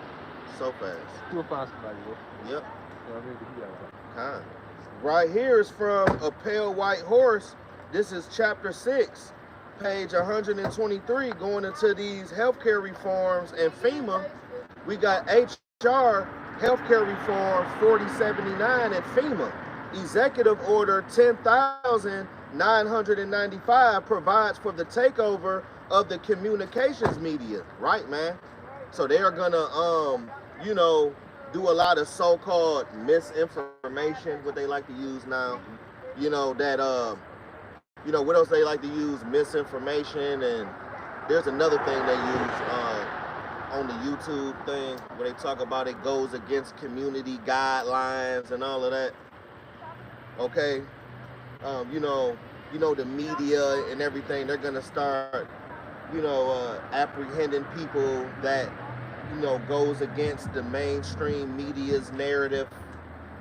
So fast. We'll find somebody, bro. Yep. You know what I mean? Kind. Right here is from A Pale White Horse. This is chapter 6, page 123, going into these healthcare reforms and FEMA. We got HR healthcare reform 4079 at FEMA. Executive order 10,995 provides for the takeover of the communications media, right, man? So they are gonna, do a lot of so-called misinformation, what they like to use now. You know, that, what else they like to use? Misinformation, and there's another thing they use on the YouTube thing where they talk about it goes against community guidelines and all of that. Okay, the media and everything, they're gonna start, apprehending people that, goes against the mainstream media's narrative.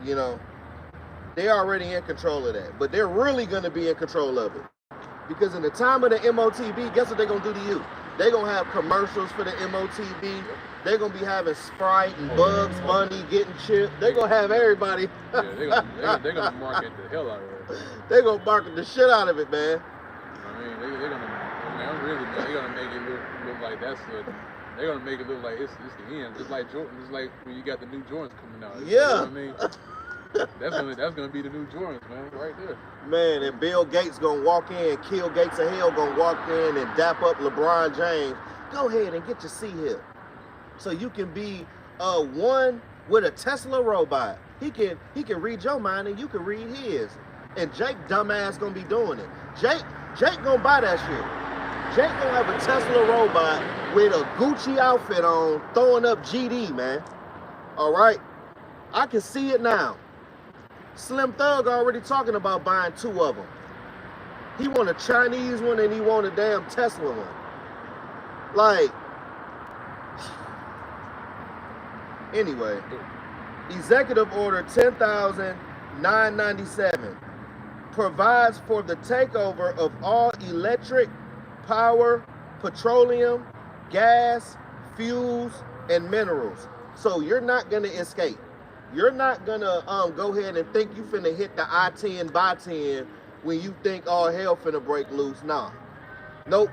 They're already in control of that, but they're really gonna be in control of it. Because in the time of the MOTB, guess what they're gonna do to you? They're gonna have commercials for the MOTB. They're gonna be having Sprite and Bugs Bunny getting chipped. They're gonna have everybody. Yeah, they're gonna market the hell out of it. They're gonna market the shit out of it, man. I mean, they're gonna, man, really, man, they're gonna make it look like they're gonna make it look like it's the end. Just like Jordan, just like when you got the new Jordans coming out. Yeah. You know what I mean? That's gonna be the new Jordans, man, right there. Man, and Bill Gates gonna walk in, Kill Gates of Hell gonna walk in and dap up LeBron James. Go ahead and get your seat here. So you can be one with a Tesla robot. He can read your mind and you can read his. And Jake dumbass gonna be doing it. Jake gonna buy that shit. Jake gonna have a Tesla robot with a Gucci outfit on, throwing up GD, man. All right, I can see it now. Slim Thug already talking about buying 2 of them. He want a Chinese one and he want a damn Tesla one. Like, anyway, Executive Order 10,997 provides for the takeover of all electric, power, petroleum, gas, fuels, and minerals. So you're not gonna escape. You're not gonna go ahead and think you finna hit the I-10 by 10 when you think all hell finna break loose. Nah, nope.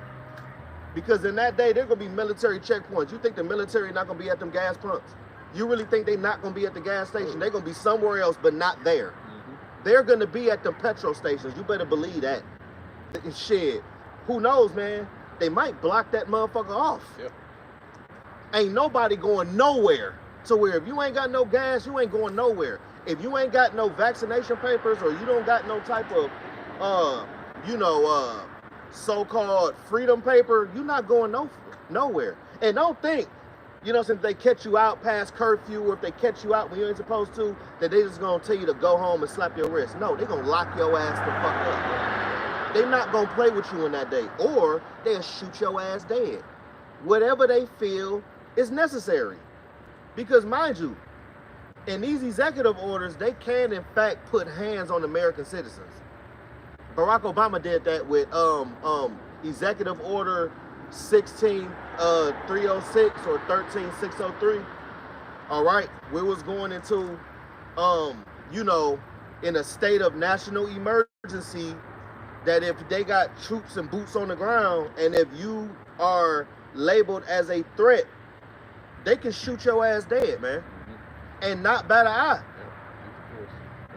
Because in that day, there gonna be military checkpoints. You think the military not gonna be at them gas pumps? You really think they not gonna be at the gas station? They're gonna be somewhere else, but not there. They're gonna be at the petrol stations. You better believe that. Shit, who knows, man? They might block that motherfucker off. Yep. Ain't nobody going nowhere. To where if you ain't got no gas, you ain't going nowhere. If you ain't got no vaccination papers or you don't got no type of, so-called freedom paper, you're not going nowhere. And don't think, since they catch you out past curfew or if they catch you out when you ain't supposed to, that they just gonna tell you to go home and slap your wrist. No, they gonna lock your ass the fuck up. They not gonna play with you in that day, or they'll shoot your ass dead. Whatever they feel is necessary. Because mind you, in these executive orders, they can in fact put hands on American citizens. Barack Obama did that with Executive Order 16306 or 13603. All right, we was going into in a state of national emergency, that if they got troops and boots on the ground, and if you are labeled as a threat, they can shoot your ass dead, man. And not bat an eye.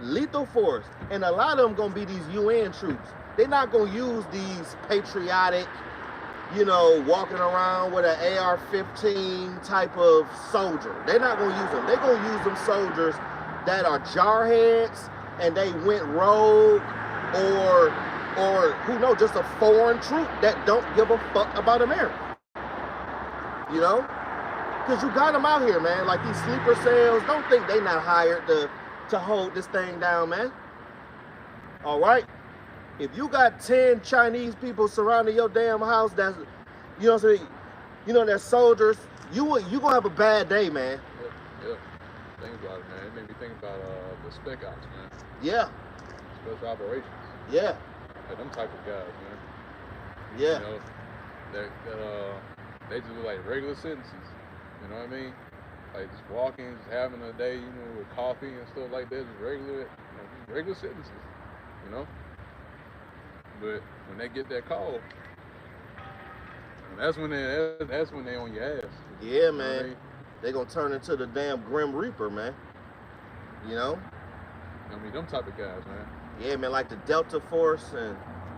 Lethal force. And a lot of them gonna be these UN troops. They're not gonna use these patriotic, walking around with an AR-15 type of soldier. They're not gonna use them. They're gonna use them soldiers that are jarheads and they went rogue, or who knows, just a foreign troop that don't give a fuck about America. Because you got them out here, man. Like these sleeper cells, don't think they not hired to hold this thing down, man. All right? If you got 10 Chinese people surrounding your damn house, that's, that's soldiers, you gonna have a bad day, man. Yeah. Think about it, man. It made me think about the spec ops, man. Yeah. Special operations. Yeah. Like them type of guys, man. Yeah. They just look like regular citizens. You know what I mean? Like just walking, just having a day, with coffee and stuff like that, just regular citizens, But when they get that call, that's when they on your ass. Yeah, man. I mean? They gonna turn into the damn Grim Reaper, man. Them type of guys, man. Yeah, man, like the Delta Force and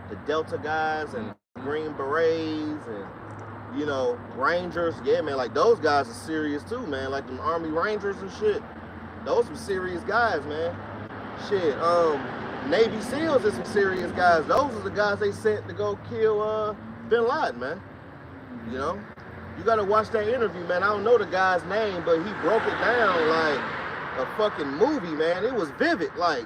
the Delta guys and Green Berets and Rangers. Yeah, man, like those guys are serious too, man. Like them Army Rangers and shit. Those some serious guys, man. Shit, Navy SEALs is some serious guys. Those are the guys they sent to go kill Bin Laden, man. You gotta watch that interview, man. I don't know the guy's name, but he broke it down like a fucking movie, man. It was vivid. Like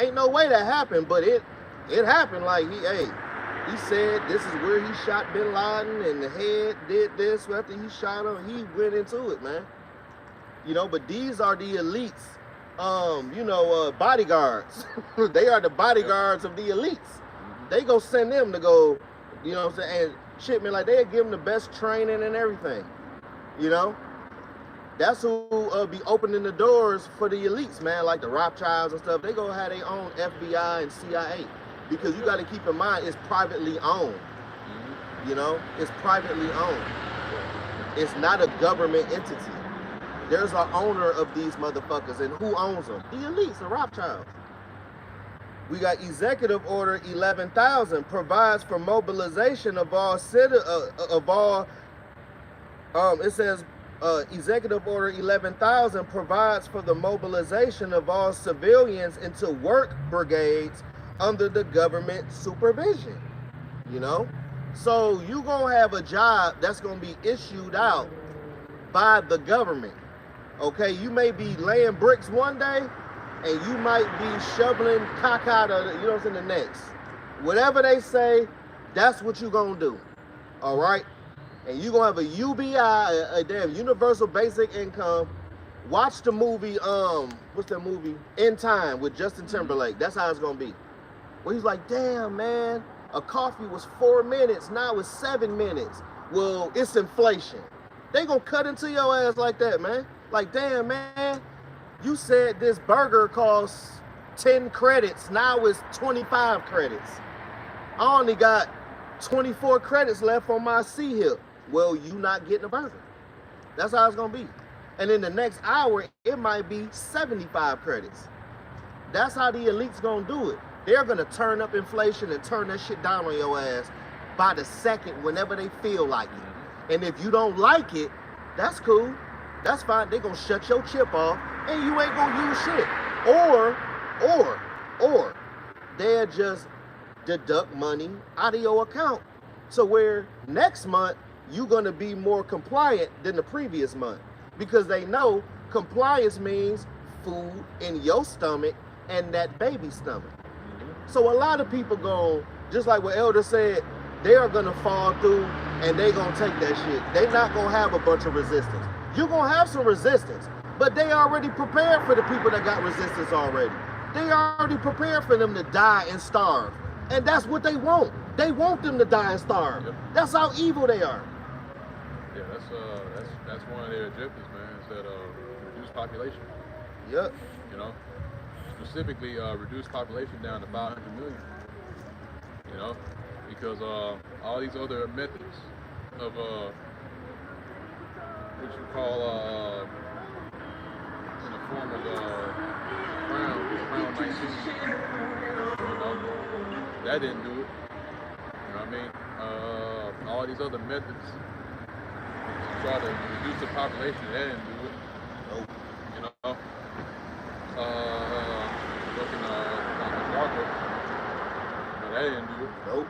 ain't no way that happened, but it happened. Like he said this is where he shot Bin Laden and the head did this after he shot him. He went into it, man. But these are the elites, bodyguards. They are the bodyguards of the elites. they go send them to go, you know what I'm saying? And shit, man, like, they'll give them the best training and everything, you know? That's who be opening the doors for the elites, man, like the Rothschilds and stuff. They go have their own FBI and CIA, because you got to keep in mind it's privately owned. You know, it's privately owned. It's not a government entity. There's an owner of these motherfuckers, and who owns them? The elites, the Rothschilds. We got Executive Order 11,000 provides for mobilization of all it says Executive Order 11,000 provides for the mobilization of all civilians into work brigades under the government supervision. You know, so you gonna have a job that's gonna be issued out by the government. Okay, you may be laying bricks one day, and you might be shoveling caca to, you know what I'm saying, the next. Whatever they say, that's what you're gonna do. All right? And you're gonna have a UBI, a damn universal basic income. Watch the movie, what's that movie? In Time with Justin Timberlake. That's how it's gonna be. Where he's like, damn, man, a coffee was 4 minutes, now it's 7 minutes. Well, it's inflation. They gonna cut into your ass like that, man. Like, damn, man, you said this burger costs 10 credits, now it's 25 credits. I only got 24 credits left on my C-hip. Well, you not getting a burger. That's how it's gonna be. And in the next hour, it might be 75 credits. That's how the elite's gonna do it. They're gonna turn up inflation and turn that shit down on your ass by the second whenever they feel like it. And if you don't like it, that's cool. That's fine. They're gonna shut your chip off and you ain't gonna use shit. Or they'll just deduct money out of your account. So where next month, you're gonna be more compliant than the previous month, because they know compliance means food in your stomach and that baby's stomach. So a lot of people go, just like what Elder said, they are gonna fall through and they gonna take that shit. They not gonna have a bunch of resistance. You're gonna have some resistance, but they already prepared for the people that got resistance already. They already prepared for them to die and starve. And that's what they want. They want them to die and starve. Yep. That's how evil they are. Yeah, that's one of their objectives, man, is that reduce population. Yep. You know, specifically reduce population down to 500 million. You know, because all these other methods of what you call in the form of Crown 19, you know, that didn't do it. You know what I mean? All these other methods to try to reduce the population, that didn't do it. Nope. You know, looking on the market, that didn't do it. Nope.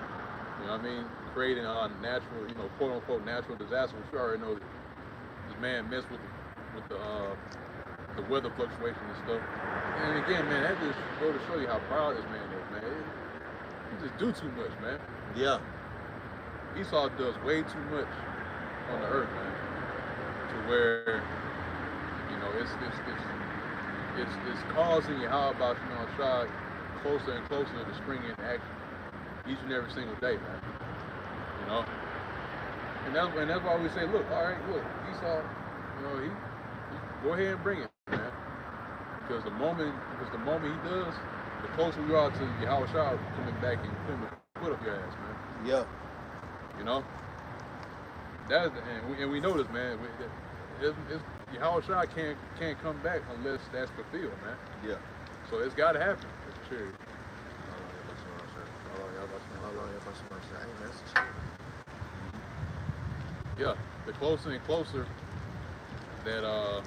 You know what I mean? Creating a natural, you know, quote unquote natural disaster, which you already know this man messed with the weather fluctuations and stuff. And again, man, that just go to show you how proud this man is, man. He just do too much, man. Yeah. Esau does way too much on the earth, man, to where, you know, it's causing Yahweh Shai closer and closer to spring into action each and every single day, man. You know, and that's why we say, look, all right, look, Esau, you know, he go ahead and bring it, man, because the moment he does, the closer we are to Yahweh Shai coming back and putting the foot up your ass, man. Yeah. You know, and we know this, man. Yahweh Shai can't come back unless that's fulfilled, man. Yeah. So it's got to happen. Sure. Yeah, the closer and closer that I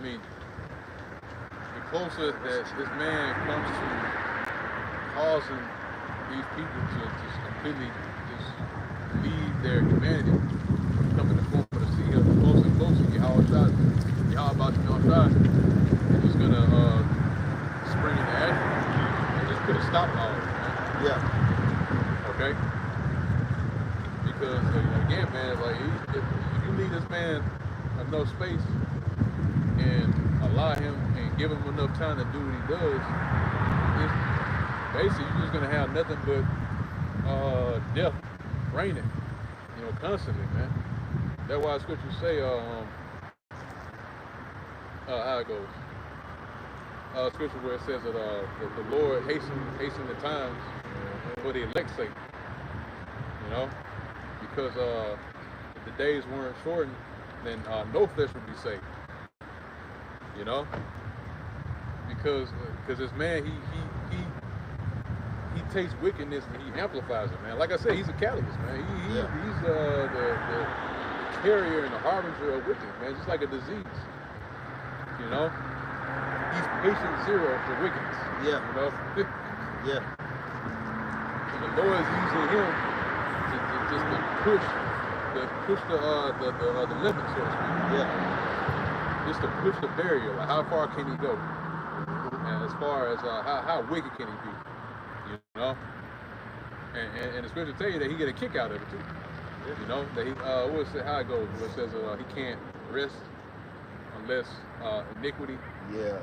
mean, the closer that this man comes to causing these people to just completely just leave their humanity, come in the form of the sea, the closer and closer, Yahweh Shai is just gonna spring into action and just put a stop on it, man. Yeah. Okay? Because again, man, like if you leave this man enough space and allow him and give him enough time to do what he does, it's basically you're just gonna have nothing but death reigning, you know, constantly, man. That's why scriptures say, how it goes. Scripture where it says that the Lord hasten the times for the elect's sake, you know, because if the days weren't shortened, then no flesh would be saved, you know, because this man he takes wickedness and he amplifies it, man. Like I said, he's a catalyst, man. He's the carrier and the harbinger of wickedness, man. Just like a disease, you know. He's patient zero for wickedness. Yeah. You know? Yeah. And the Lord is using him to push the limit, so to speak. Yeah. Just to push the barrier. Like how far can he go? And as far as how wicked can he be? You know? And the scripture tell you that he get a kick out of it too. You know? That he what's it, how it goes? Where it says he can't rest unless iniquity. Yeah.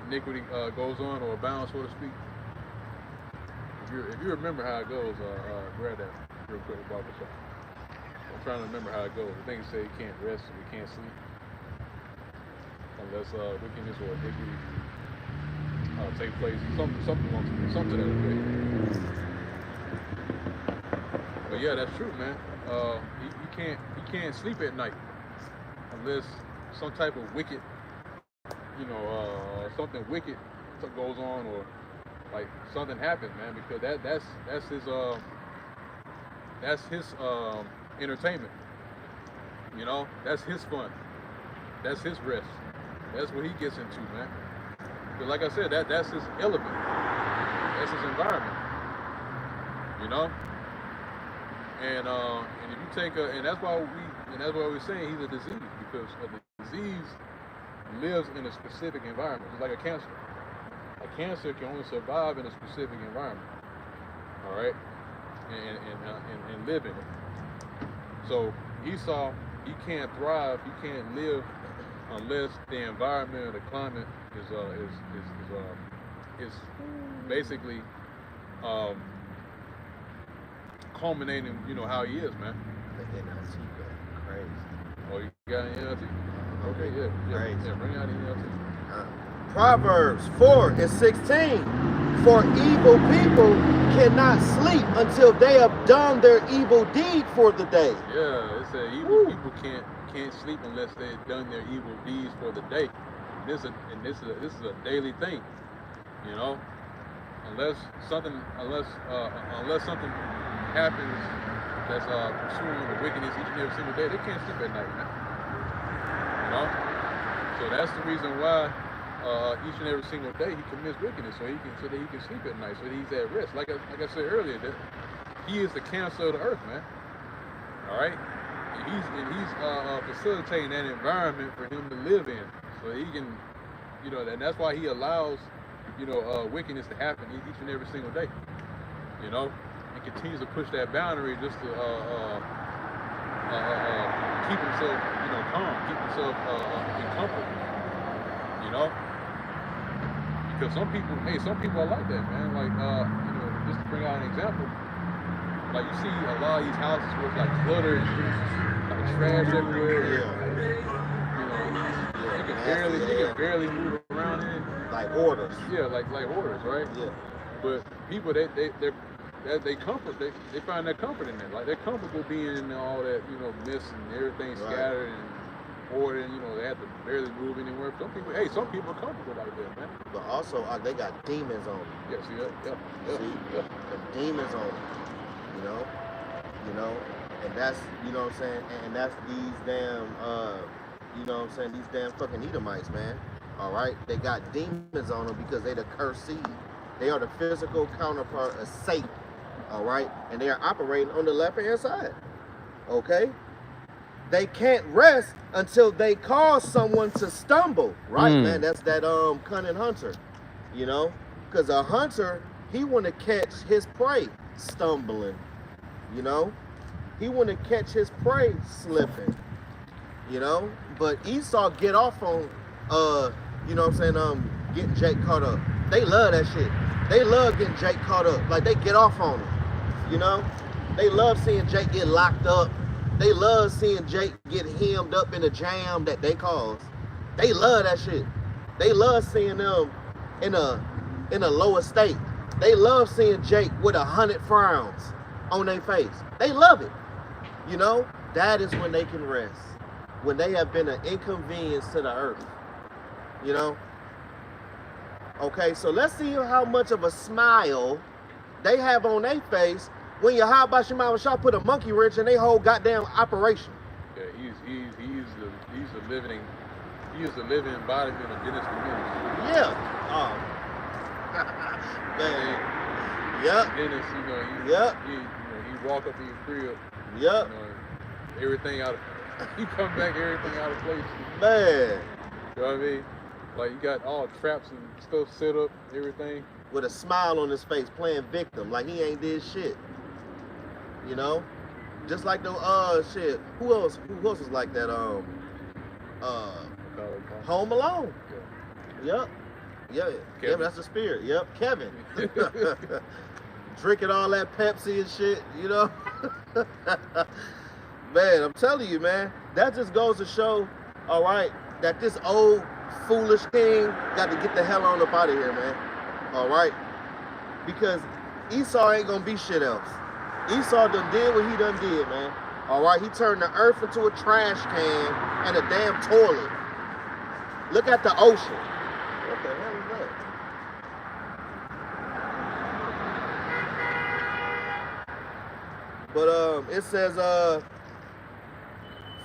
Iniquity goes on or abounds, so to speak. If you remember how it goes, grab that real quick, barbershop. I'm trying to remember how it goes. I think it says you can't rest and you can't sleep unless wickedness or iniquity take place. Something to that effect. But yeah, that's true, man. You can't sleep at night unless some type of wicked, you know, something wicked goes on, or like something happens, man, because that's his entertainment. You know, that's his fun. That's his rest. That's what he gets into, man. But like I said, that's his element. That's his environment. You know? And if you take and that's why we're saying he's a disease, because a disease lives in a specific environment. It's like a cancer. A cancer can only survive in a specific environment. All right? And live in it. So Esau, he can't thrive, he can't live unless the environment or the climate is basically culminating, you know, how he is, man. The NLT got crazy. Oh, you got an NLT? Okay, yeah. Crazy. Yeah, bring out the NLT. Proverbs 4:16. For evil people cannot sleep until they have done their evil deed for the day. Yeah, it said evil people can't sleep unless they've done their evil deeds for the day. This is a daily thing, you know. Unless something happens that's pursuing the wickedness each and every single day, they can't sleep at night, man. You know. So that's the reason why each and every single day he commits wickedness, so that he can sleep at night, so that he's at rest. Like I said earlier, that he is the cancer of the earth, man. All right. And he's facilitating that environment for him to live in, so he can, you know, and that's why he allows, you know, wickedness to happen each and every single day, you know, and continues to push that boundary just to keep himself, you know, calm, keep himself in comfort, you know, because some people are like that, man. Like, you know, just to bring out an example, like you see a lot of these houses where it's like clutter and like trash everywhere. You know, you can barely move around in. Like orders. Yeah, like orders, right? Yeah. But people they find that comfort in that. Like they're comfortable being in all that, you know, mess and everything scattered and ordered, and, you know, they have to barely move anywhere. Some people are comfortable like that, man. But also they got demons on them. Yeah, see that? Yeah. The demons on them. You know, and that's, you know what I'm saying, and that's these damn, you know what I'm saying, these damn fucking Edomites, man. All right, they got demons on them because they the cursed seed. They are the physical counterpart of Satan. All right, and they are operating on the left-hand side. Okay, they can't rest until they cause someone to stumble. Right, man. That's that cunning hunter. You know, because a hunter, he want to catch his prey stumbling. You know, he want to catch his prey slipping. You know, but Esau get off on you know what I'm saying, getting Jake caught up. They love that shit. They love getting Jake caught up. Like they get off on him. You know, they love seeing Jake get locked up. They love seeing Jake get hemmed up in a jam that they cause. They love that shit. They love seeing them in a lower state. They love seeing Jake with 100 frowns on their face. They love it. You know, that is when they can rest. When they have been an inconvenience to the earth. You know? Okay, so let's see how much of a smile they have on their face when Yahweh Shema Shah put a monkey wrench in their whole goddamn operation. Yeah, he's the living embodiment of Dennis the Menace. Yeah. Man. Yep. Dennis, he walk up in your crib. Yep. Everything out of you come back, everything out of place. Man. You know what I mean? Like you got all traps and stuff set up, everything. With a smile on his face, playing victim, like he ain't did shit. You know? Just like the shit. Who else was like that? Home Alone. Yeah. Yep. Yeah. Kevin. That's the spirit. Yep. Kevin. Drinking all that Pepsi and shit, you know? Man, I'm telling you, man, that just goes to show, all right, that this old foolish king got to get the hell on up out of here, man. All right? Because Esau ain't gonna be shit else. Esau done did what he done did, man. All right? He turned the earth into a trash can and a damn toilet. Look at the ocean. What the hell is that? But it says,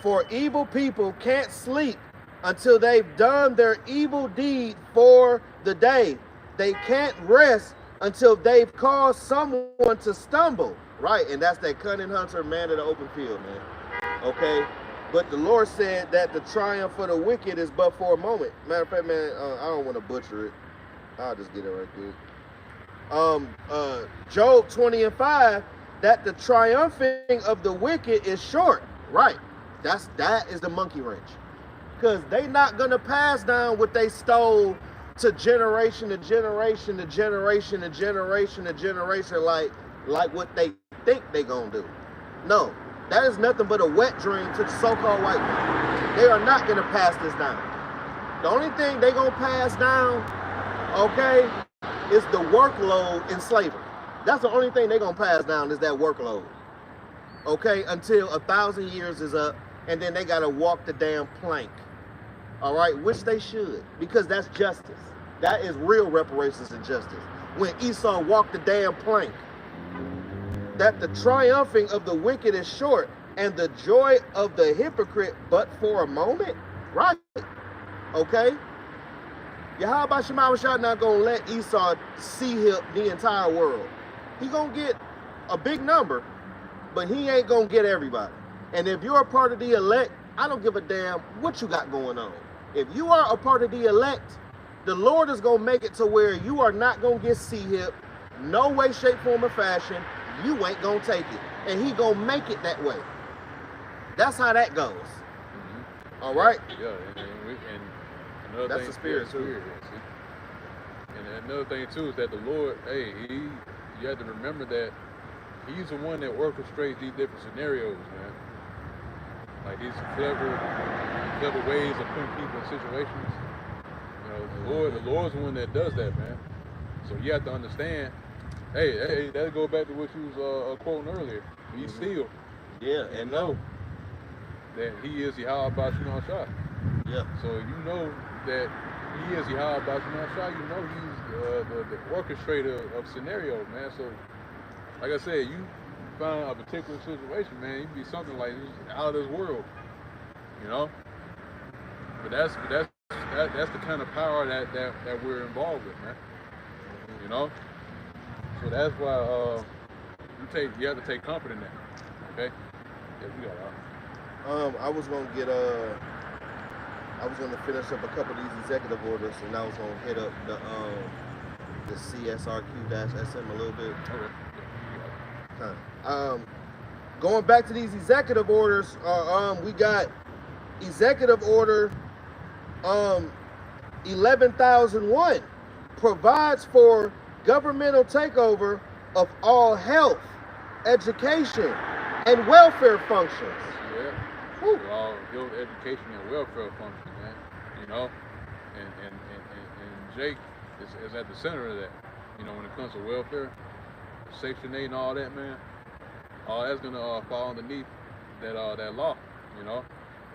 for evil people can't sleep until they've done their evil deed for the day. They can't rest until they've caused someone to stumble. Right, and that's that cunning hunter, man of the open field, man. Okay? But the Lord said that the triumph for the wicked is but for a moment. Matter of fact, man, I don't want to butcher it. I'll just get it right there. Job 20:5, that the triumphing of the wicked is short. Right. That is the monkey wrench. Because they not going to pass down what they stole to generation to generation to generation to generation to generation like what they think they going to do. No, that is nothing but a wet dream to the so-called white man. They are not going to pass this down. The only thing they going to pass down, okay, is the workload in slavery. That's the only thing they going to pass down is that workload. Okay, until 1,000 years is up, and then they got to walk the damn plank. All right, which they should, because that's justice. That is real reparations and justice. When Esau walked the damn plank. That the triumphing of the wicked is short, and the joy of the hypocrite but for a moment. Right. Okay. Yahweh Shema Shah not gonna let Esau see the entire world. He gonna get a big number, but he ain't gonna get everybody. And if you're a part of the elect, I don't give a damn what you got going on. If you are a part of the elect, the Lord is gonna make it to where you are not gonna get see-hip, no way, shape, form, or fashion. You ain't gonna take it, and he gonna make it that way. That's how that goes. Mm-hmm. All right. Yeah, and another that's thing, the spirit too. And another thing too is that the Lord, you have to remember that He's the one that orchestrates these different scenarios, man. Like these clever ways of putting people in situations. You know, the Lord's the one that does that, man. So you have to understand. Hey, that go back to what you was quoting earlier. Be still. Yeah, and know that He is Yahweh Shema Shah. Yeah. So you know that He is Yahweh Shema Shah. You know He's the orchestrator of scenarios, man. So, like I said, you find a particular situation, man, you be something like out of this world, you know. But that's the kind of power that we're involved with, man. You know. So that's why you have to take comfort in that. Okay? Yeah, we got I was gonna finish up a couple of these executive orders, and I was gonna hit up the CSRQ-SM a little bit. Okay. Going back to these executive orders, we got executive order 11,001 provides for governmental takeover of all health, education, and welfare functions. Yeah. Woo. Health, education, and welfare functions, man. You know, and Jake is at the center of that. You know, when it comes to welfare, Section 8 and all that, man, all that's gonna fall underneath that that law. You know,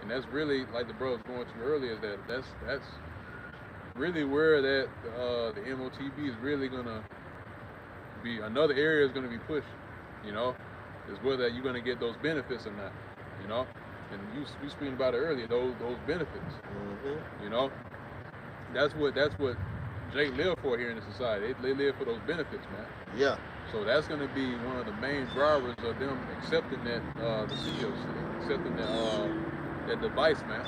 and that's really, like the bro was going to earlier, that's really where that the MOTB is really gonna be. Another area is gonna be pushed. You know, is whether you're gonna get those benefits or not. You know, and we speaking about it earlier. Those benefits. Mm-hmm. You know, that's what Jake live for here in the society. They live for those benefits, man. Yeah. So that's gonna be one of the main drivers of them accepting that the COC, accepting that device, man.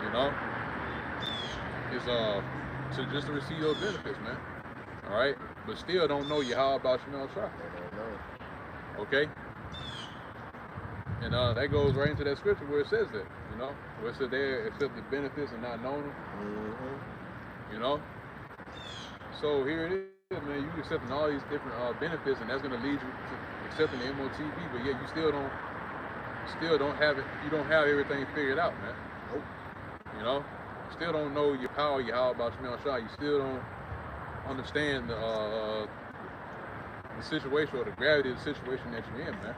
You know, is to receive those benefits, man. All right, but still don't know Yahweh about Shemel Shah. Okay, and that goes right into that scripture where it says that, you know, where it said they accept the benefits and not knowing them. Mm-hmm. You know, so here it is, man. You accepting all these different benefits, and that's gonna lead you to accepting the MOTB, but yet you still don't have it. You don't have everything figured out, man. Nope. You know, still don't know your power, your how about Shemel Shah. You still don't understand the situation or the gravity of the situation that you're in, man.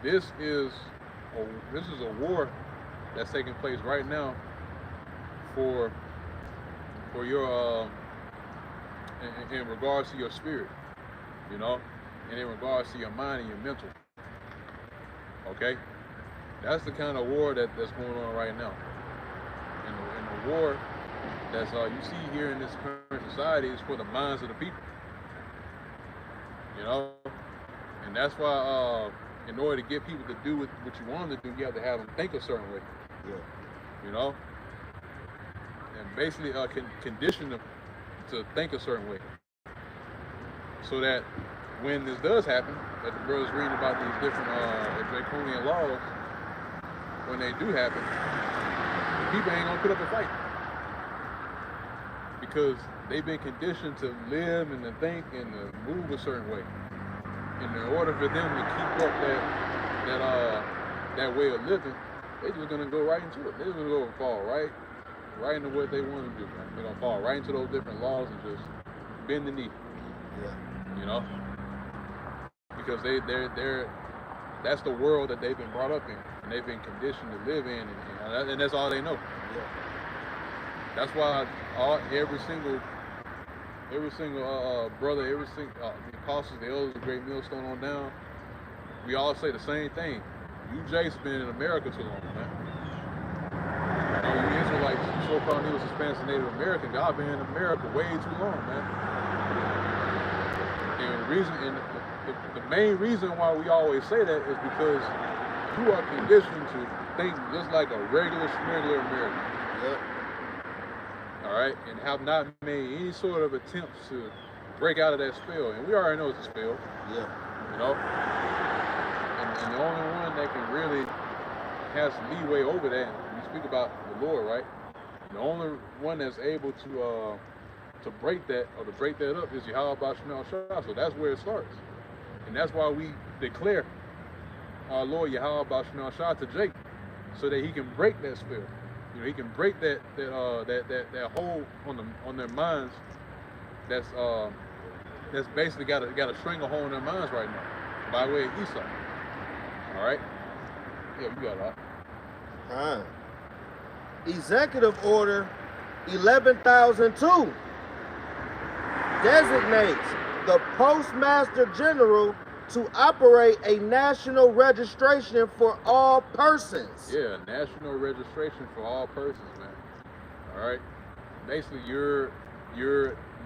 This is a war that's taking place right now for your in regards to your spirit, you know, and in regards to your mind and your mental. Okay, that's the kind of war that's going on right now, and the war that's you see here in this current society is for the minds of the people. You know, and that's why in order to get people to do what you want them to do, you have to have them think a certain way. Yeah. You know, and basically condition them to think a certain way, so that when this does happen, that the brothers reading about these different draconian laws, when they do happen, the people ain't gonna put up a fight because they've been conditioned to live and to think and to move a certain way. And in order for them to keep up that way of living, they're just gonna go right into it. They're just gonna go and fall right into what they want to do, man. They're gonna fall right into those different laws and just bend the knee. Yeah. You know? Because they're that's the world that they've been brought up in and they've been conditioned to live in, and that's all they know. Yeah. That's why every single brother, every single the apostles, the elders, the great millstone on down, we all say the same thing. You Jake's been in America too long, man. You know, you Israelites, so-called Negroes, Hispanics, and Native Americans, y'all been in America way too long, man. And the main reason why we always say that is because you are conditioned to think just like a regular American. Yep. All right, and have not made any sort of attempts to break out of that spell. And we already know it's a spell. Yeah. You know? And the only one that can really has leeway over that, we speak about the Lord, right? The only one that's able to break that or to break that up is Yahweh Shemel Shah. So that's where it starts. And that's why we declare our Lord Yahweh Shemel Shah to Jake, so that he can break that spell. You know, he can break that hold on their minds. That's basically got a stranglehold on their minds right now, by way of Esau. All right. Yeah, we got that. Fine. Executive Order 11,002 designates the Postmaster General to operate a national registration for all persons. Yeah, national registration for all persons, man. All right. Basically, your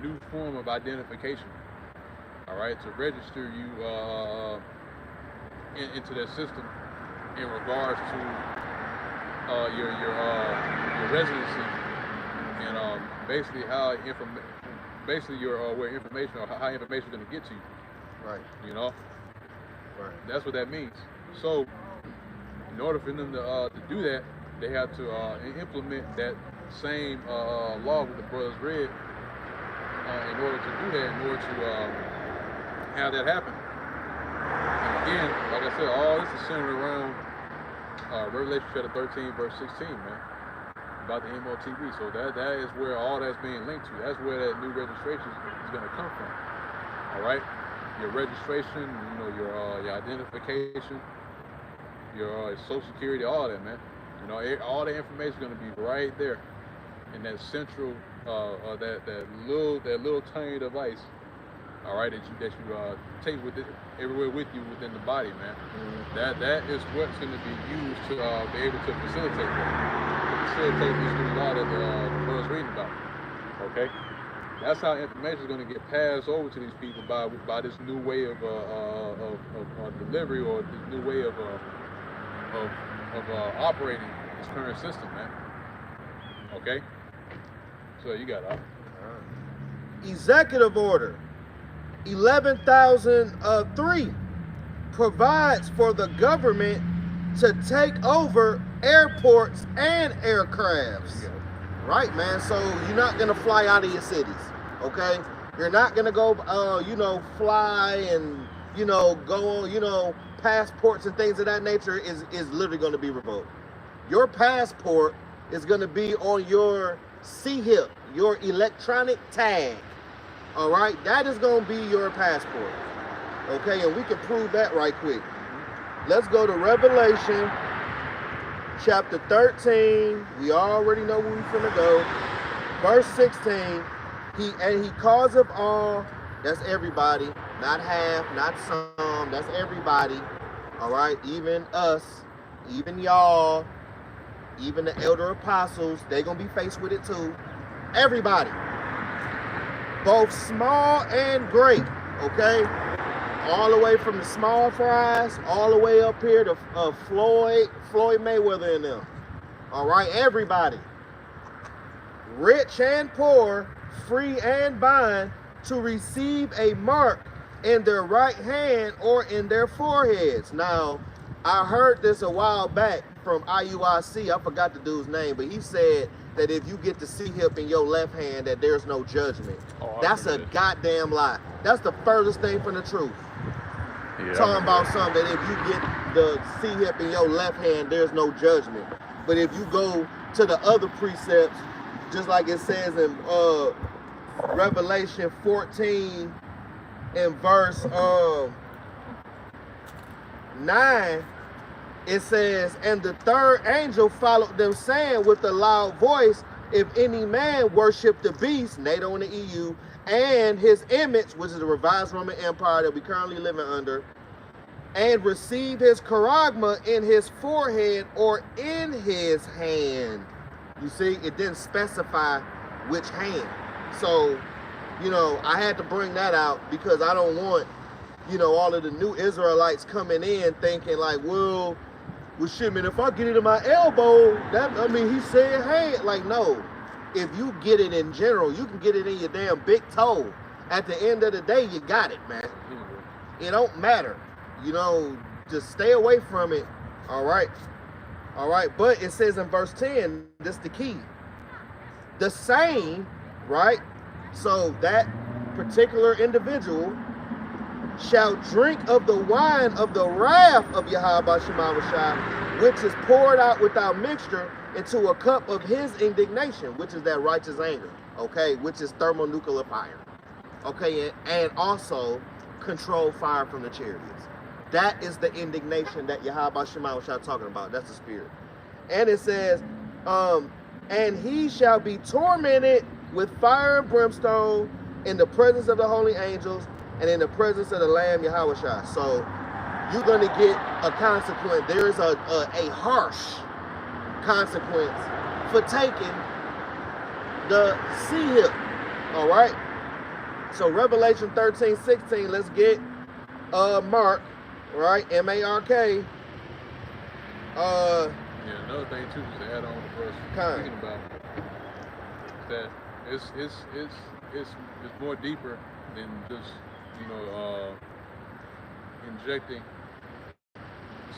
new form of identification. All right, to register you into that system in regards to your residency and basically how basically your where information or how information is going to get to you. Right. You know. Right. That's what that means. So, in order for them to do that, they have to implement that same law with the brothers read. In order to do that, in order to have that happen. again, like I said, all this is centered around Revelation chapter 13, verse 16, man, about the MOTB. So that is where all that's being linked to. That's where that new registration is going to come from. All right, your registration, your identification, your social security, all that, man. All the information is going to be right there in that central, that little tiny device. All right, that you take with it everywhere with you within the body, man. Mm-hmm. That is what's going to be used to be able to facilitate that, this new law that the brother's reading about. Okay, that's how information is going to get passed over to these people by this new way of delivery, or this new way of operating this current system, man. Okay, so you got it. Executive order 11,003 provides for the government to take over airports and aircrafts. Right, man. So you're not gonna fly out of your cities, okay? You're not gonna go, fly and go on, passports and things of that nature is literally gonna be revoked. Your passport is gonna be on your CHIP, your electronic tag. All right, that is going to be your passport. Okay, and we can prove that right quick. Let's go to Revelation chapter 13. We already know where we're finna go. Verse 16. He calls of all, that's everybody, not half, not some, that's everybody. All right, even us, even y'all, even the elder apostles, they're going to be faced with it too. Everybody. Both small and great, okay? All the way from the small fries, all the way up here to Floyd Mayweather and them. All right, everybody. Rich and poor, free and bond, to receive a mark in their right hand or in their foreheads. Now, I heard this a while back from IUIC. I forgot the dude's name, but he said that if you get the CHIP in your left hand, that there's no judgment. That's a goddamn lie. That's the furthest thing from the truth. Yeah, talking about something that if you get the CHIP in your left hand, there's no judgment. But if you go to the other precepts, just like it says in Revelation 14 and verse 9, it says, and the third angel followed them, saying with a loud voice, if any man worship the beast, NATO and the EU, and his image, which is the revised Roman Empire that we currently living under, and receive his charagma in his forehead or in his hand. You see, it didn't specify which hand. So, I had to bring that out because I don't want, all of the new Israelites coming in thinking like, well, shit, man, if I get it in my elbow, he said, hey, like, no. If you get it in general, you can get it in your damn big toe. At the end of the day, you got it, man. It don't matter. Just stay away from it. All right. But it says in verse 10, this is the key. The same, right? So that particular individual shall drink of the wine of the wrath of Yahweh Shema Shai, which is poured out without mixture into a cup of his indignation, which is that righteous anger, okay, which is thermonuclear fire, okay, and also controlled fire from the chariots. That is the indignation that Yahweh Shema Shai talking about. That's the spirit. And it says, and he shall be tormented with fire and brimstone in the presence of the holy angels and in the presence of the Lamb Yahweh Shai. So you're going to get a consequence. There is a harsh consequence for taking the CHIP. All right. So Revelation 13:16. Let's get Mark. Right, M-A-R-K. Another thing too, just to add on to what you're speaking about, that it's more deeper than just injecting a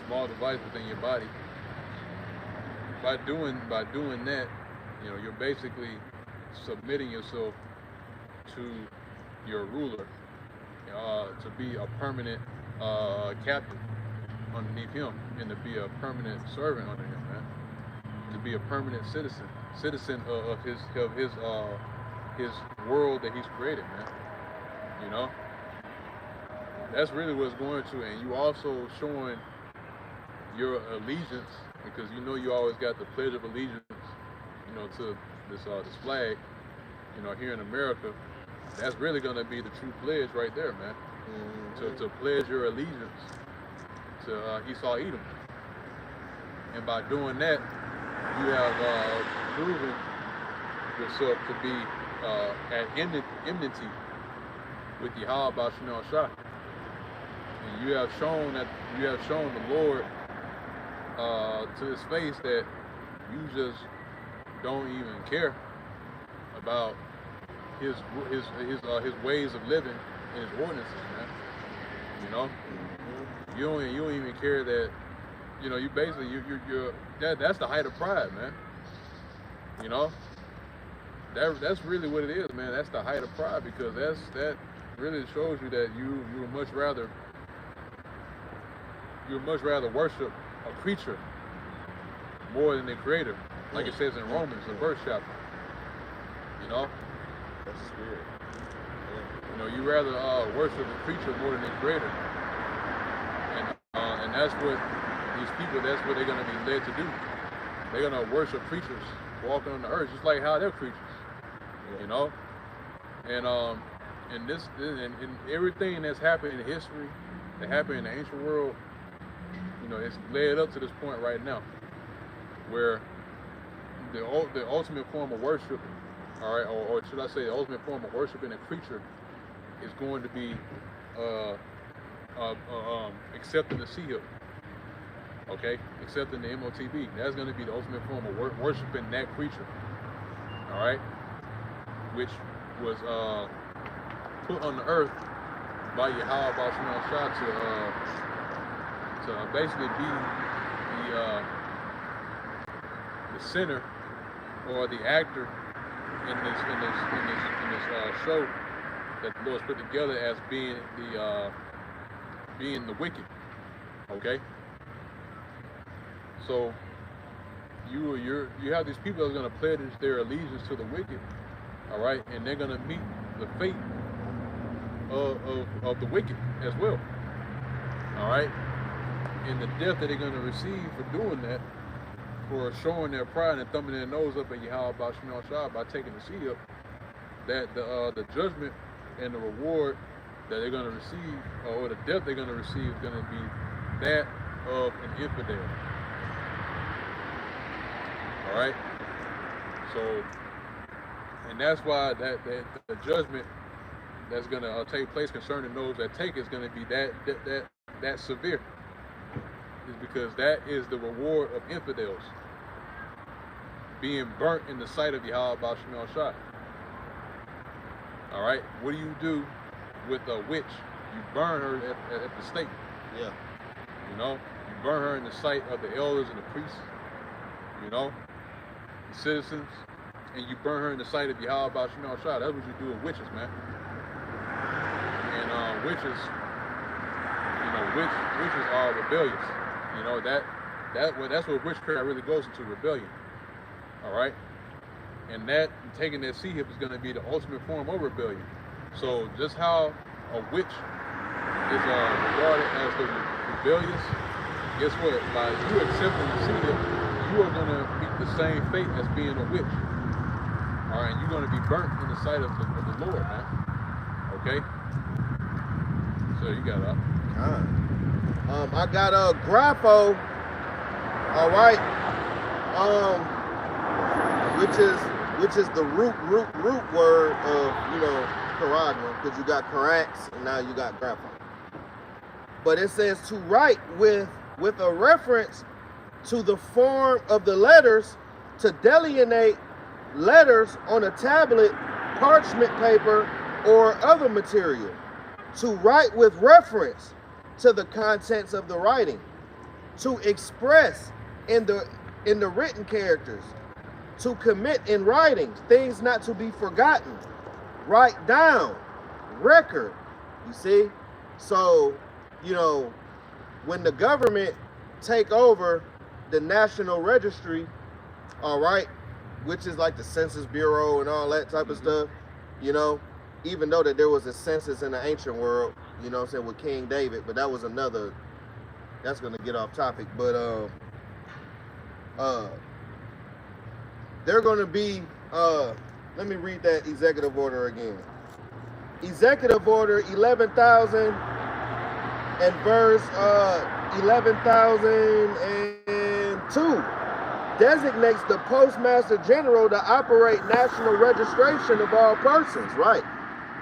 small device within your body. By doing that, you're basically submitting yourself to your ruler to be a permanent captive underneath him, and to be a permanent servant under him, man. To be a permanent citizen of his world that he's created, man. You know, that's really what it's going to. And you also showing your allegiance, because you know you always got the Pledge of Allegiance, you know, to this flag, you know, here in America. That's really gonna be the true pledge right there, man. To pledge your allegiance to Esau Edom. And by doing that, you have proven yourself to be at enmity with Yahweh Bashar Shah. And you have shown the Lord to his face that you just don't even care about his ways of living and his ordinances, man. You know, you don't even care that, you know, you basically that's the height of pride, man. You know, that's really what it is, man. That's the height of pride, because that really shows you that you would much rather worship a creature more than the creator, like it says in Romans, the first chapter. You know, That's weird. you know, you rather worship the creature more than the creator, and that's what these people, that's what they're going to be led to do. They're going to worship creatures walking on the earth, just like how they're creatures. You know, and this and everything that's happened in history, that happened in the ancient world, you know, it's led up to this point right now, where the ultimate form of worship, all right, or should I say the ultimate form of worship in a creature, is going to be accepting the seal, okay, accepting the MOTB. That's going to be the ultimate form of worshiping that creature, all right, which was put on the earth by Yahweh Bashar Shah to basically be the center or the actor in this show that the Lord's put together as being the wicked. Okay, so you have these people that are going to pledge their allegiance to the wicked, all right, and they're going to meet the fate of the wicked as well, all right, and the death that they're going to receive for doing that, for showing their pride and thumbing their nose up at Yahweh Bashar Shah by taking the seat up, that the judgment and the reward that they're going to receive, or the death they're going to receive, is going to be that of an infidel. All right, so, and that's why that the judgment that's going to take place concerning those that take is going to be that severe, is because that is the reward of infidels, being burnt in the sight of Yahweh Bashar Shah. All right, what do you do with a witch? You burn her at the stake. Yeah. You know, you burn her in the sight of the elders and the priests, you know, the citizens, and you burn her in the sight of Yahweh Bashar Shah. That's what you do with witches, man. And witches, you know, witches are rebellious. You know, that's what witchcraft really goes into, rebellion. All right, and that taking that sea hip is going to be the ultimate form of rebellion. So just how a witch is regarded as the rebellious, guess what? By you accepting the sea hip, you are going to meet the same fate as being a witch. All right, and you're going to be burnt in the sight of the Lord, man. Okay. So you got up. I got a Grapho, all right, which is the root word of, you know, Charagma, because you got Carax and now you got Grapho. But it says to write with a reference to the form of the letters, to delineate letters on a tablet, parchment paper, or other material. To write with reference to the contents of the writing, to express in the written characters, to commit in writing things not to be forgotten, write down, record. You see, so you know, when the government take over the National Registry, all right, which is like the Census Bureau and all that type of stuff, you know, even though that there was a census in the ancient world, you know what I'm saying, with King David, but that was another, that's gonna get off topic. But they're gonna be let me read that executive order again. Executive order 11,000 and verse 11,002 designates the Postmaster General to operate national registration of all persons, right?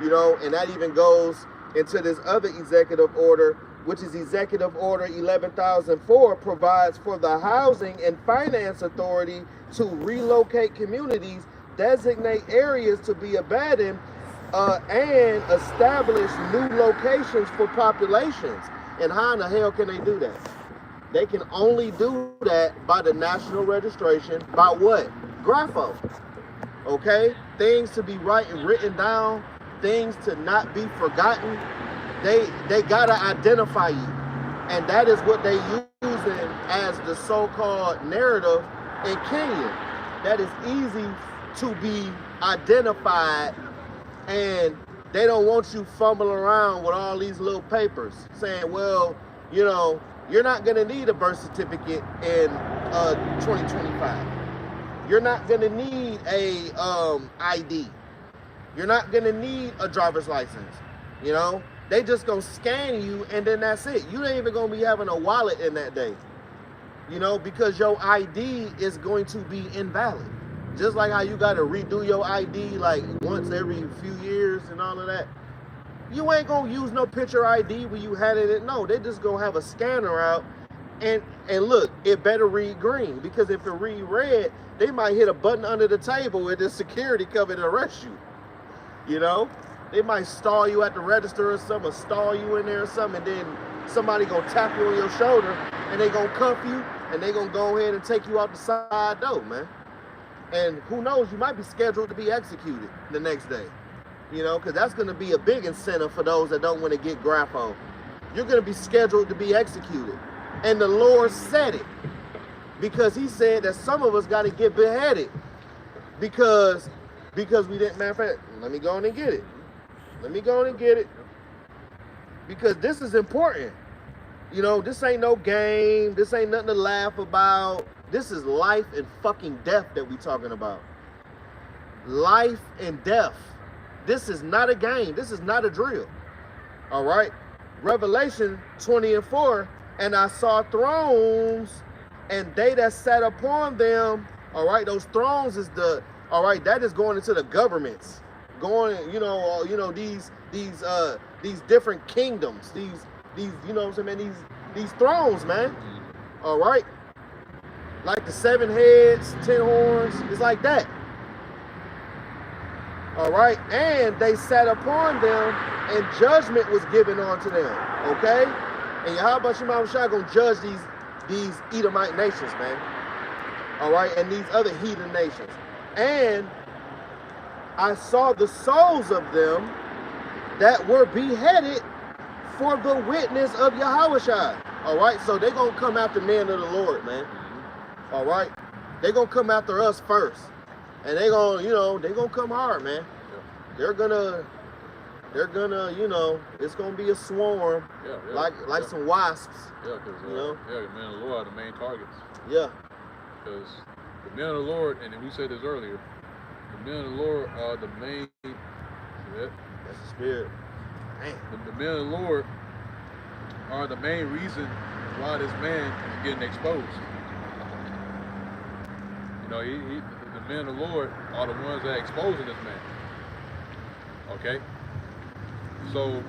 You know, and that even goes into this other executive order, which is Executive Order 11,004, provides for the Housing and Finance Authority to relocate communities, designate areas to be abandoned, and establish new locations for populations. And how in the hell can they do that? They can only do that by the national registration. By what? Grapho. Okay? Things to be written down, things to not be forgotten. They gotta identify you. And that is what they using as the so-called narrative in Kenya. That is easy to be identified, and they don't want you fumbling around with all these little papers saying, well, you know, you're not gonna need a birth certificate in 2025. You're not gonna need a ID. You're not gonna need a driver's license. You know, they just gonna scan you and then that's it. You ain't even gonna be having a wallet in that day. You know, because your ID is going to be invalid. Just like how you gotta redo your ID like once every few years and all of that. You ain't gonna use no picture ID when you had it. No, they just gonna have a scanner out, and look, it better read green, because if it read red, they might hit a button under the table with the security cover to arrest you. You know, they might stall you at the register or something, or stall you in there or something, and then somebody gonna tap you on your shoulder, and they gonna cuff you, and they gonna go ahead and take you out the side door, man. And who knows, you might be scheduled to be executed the next day. You know, because that's going to be a big incentive for those that don't want to get grapho. You're going to be scheduled to be executed. And the Lord said it, because he said that some of us got to get beheaded because we didn't. Matter of fact, let me go on and get it. Let me go on and get it, because this is important. You know, this ain't no game. This ain't nothing to laugh about. This is life and fucking death that we talking about. Life and death. This is not a game. This is not a drill. All right. Revelation 20:4. And I saw thrones, and they that sat upon them. All right. Those thrones is the. All right. That is going into the governments. Going. You know. These different kingdoms. These. You know what I'm saying? These thrones, man. All right. Like the 7 heads, 10 horns. It's like that. All right, and they sat upon them, and judgment was given unto them. Okay, and Yahweh Shema Shah gonna judge these Edomite nations, man. All right, and these other heathen nations. And I saw the souls of them that were beheaded for the witness of Yahweh Shai. All right, so they gonna come after men of the Lord, man. All right, they gonna come after us first. And they gonna, you know, they gonna come hard, man. They're gonna, you know, it's gonna be a swarm, like some wasps. Yeah, because you know, the men of the Lord are the main targets. Yeah. Because the men of the Lord, and we said this earlier, the men of the Lord are the main. See that? That's the spirit. The men of the Lord are the main reason why this man is getting exposed. You know, the men of the Lord are the ones that are exposing this man. Okay? So,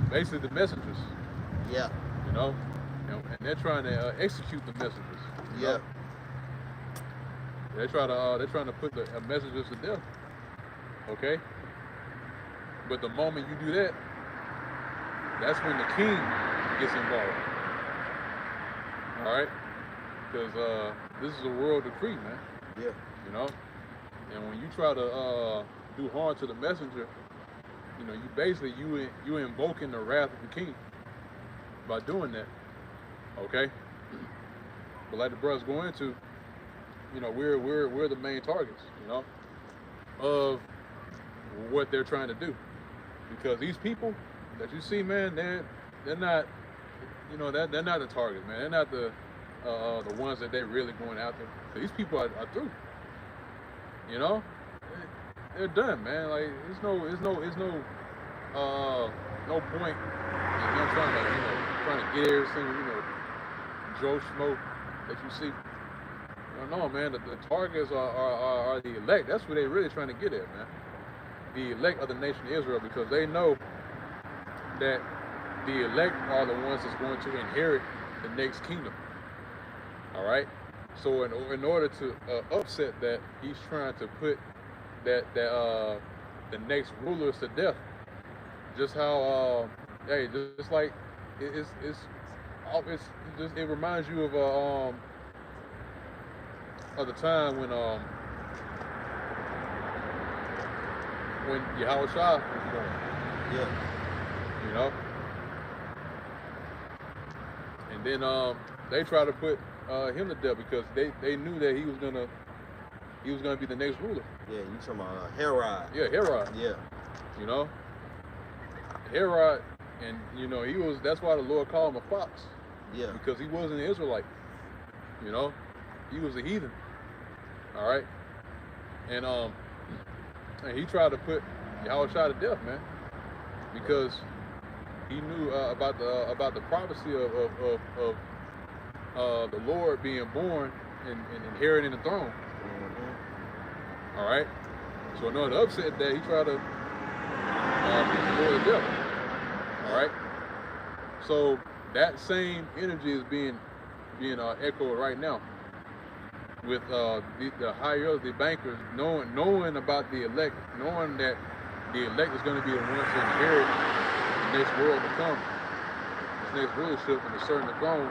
basically the messengers. Yeah. You know? And they're trying to execute the messengers. Yeah. They're trying to put the messengers to death. Okay? But the moment you do that, that's when the king gets involved. All right? Because this is a world decree, man. Yeah. You know? And when you try to do harm to the messenger, you know, you basically you invoking the wrath of the king. by doing that. Okay, but like the brothers go into, we're the main targets, of what they're trying to do, because these people that you see, man, they're not, they're not the targets, man. They're not the ones that they're really going after. These people are through. They're done, man. Like it's no point in them trying to get every single Joe Schmo that you see. No, man. The targets are the elect. That's what they're really trying to get at, man. The elect of the nation of Israel, because they know that the elect are the ones that's going to inherit the next kingdom. All right. So in order to upset that, he's trying to put the next rulers to death. Just how just like it reminds you of the time when Yahweh Shah was born. Yeah. And then they try to put him to death because they knew that he was gonna be the next ruler. Yeah, you talking about Herod. Yeah, Herod. Yeah. Herod, and that's why the Lord called him a fox. Yeah. Because he wasn't an Israelite. He was a heathen. All right. And he tried to put Yahweh Shah to death, man, because he knew about the prophecy of the Lord being born and inheriting the throne. Mm-hmm. All right. So in order to upset that, he tried to put the Lord to death. All right. So that same energy is being echoed right now with the higher the bankers knowing about the elect, knowing that the elect is going to be the ones to inherit the next world to come, this next rulership and to serve the throne.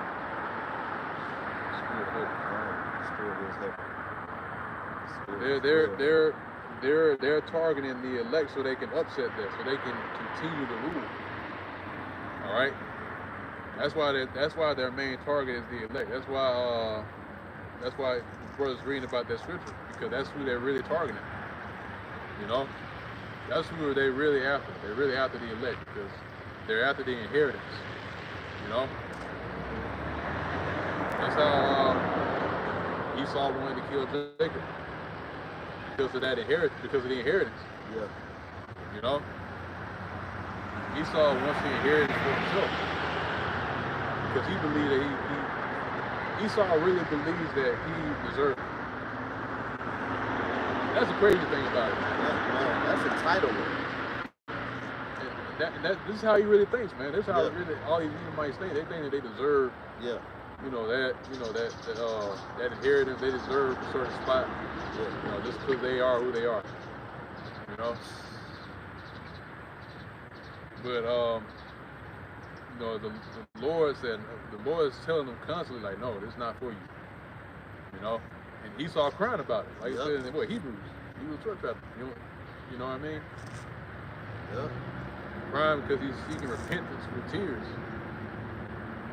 They're targeting the elect so they can upset that, so they can continue to rule. All right. That's why their main target is the elect. That's why the brothers reading about that scripture, because that's who they're really targeting. That's who they're really after. They're really after the elect because they're after the inheritance. That's how Esau wanted to kill Jacob, because of the inheritance. Yeah. Esau wants the inheritance for himself because he believed that Esau really believes that he deserves it. That's the crazy thing about it, man. That's a title. This is how he really thinks, man. This is how really all these Edomites think. They think that they deserve, that inheritance. They deserve a certain spot, just because they are who they are, But the Lord is telling them constantly, like, no, this is not for you, And Esau crying about it, like he said in Hebrews. He was a truck driver, you know what I mean? Yeah. Crying because he's seeking repentance with tears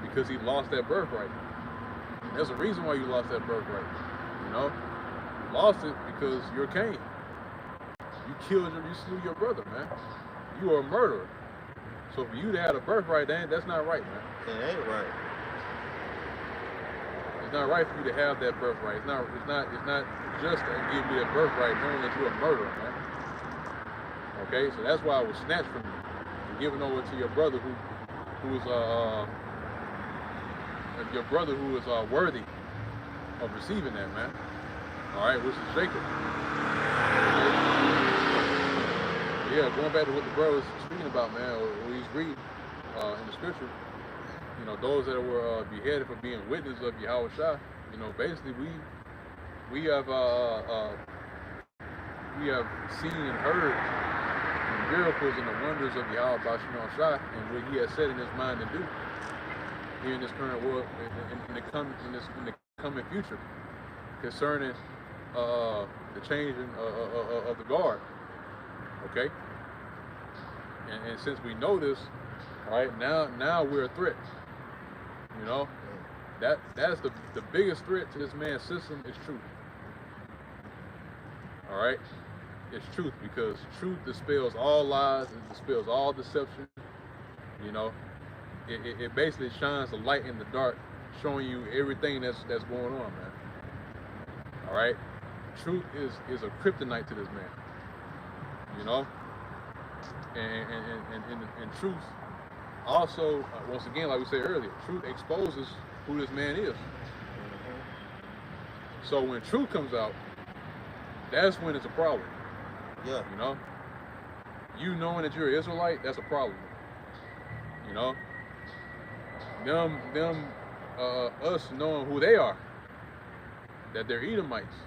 because he lost that birthright. And there's a reason why you lost that birthright, You lost it because you're Cain. You slew your brother, man. You are a murderer. So for you to have a birthright, that's not right, man. It ain't right. It's not right for you to have that birthright. It's not just to give you that birthright knowing that you're a murderer, man. Okay, so that's why it was snatched from you and given over to your brother who is worthy of receiving that, man. All right, which is Jacob. Yeah, going back to what the brother was speaking about, man, or what he's reading in the scripture, those that were beheaded for being witnesses of Yahweh Shah, basically we have seen and heard the miracles and the wonders of Yahweh Bashimon Shah and what he has set in his mind to do here in this current world, in the coming future, concerning the changing of the guard. Okay, and since we know this, all right, now we're a threat. You know, that's the biggest threat to this man's system is truth. All right, it's truth, because truth dispels all lies, it dispels all deception. You know, it basically shines a light in the dark, showing you everything that's going on, man. All right, truth is a kryptonite to this man. You know, and truth also, once again, like we said earlier, truth exposes who this man is. So when truth comes out, that's when it's a problem. Yeah. You know, you knowing that you're an Israelite, that's a problem. You know, us knowing who they are, that they're Edomites,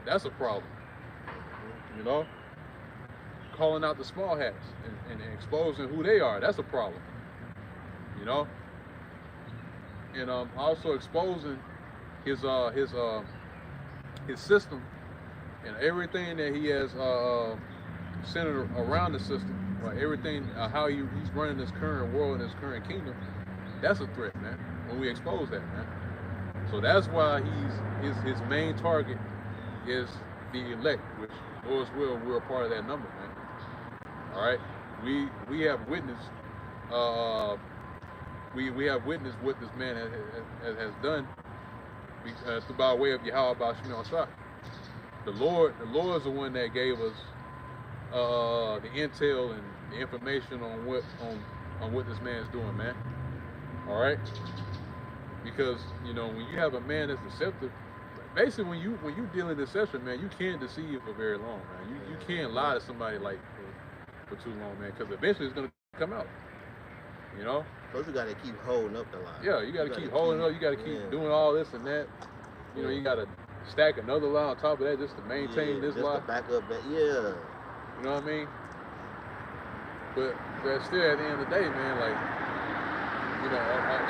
that's a problem. You know, calling out the small hats and exposing who they are, that's a problem. You know, and also exposing his system and everything that he has centered around the system, or everything how he's running this current world and this current kingdom. That's a threat, man. When we expose that, man. So that's why his main target is the elect, which Lord's will, we're a part of that number, man. All right, we have witnessed we have witnessed what this man has done by way of Yahweh Bashim Shah. The Lord is the one that gave us the intel and the information on what this man's doing, man. All right, because you know, when you have a man that's deceptive, basically when you deal in deception, man, you can't deceive for very long, man. You can't lie to somebody like for too long, man, because eventually it's gonna come out. You know. Plus you gotta keep holding up the line. Yeah, you gotta keep holding up. You gotta keep doing all this and that. You know, you gotta stack another line on top of that just to maintain this line. Just to back up that. Yeah. You know what I mean? But still, at the end of the day, man, like, you know,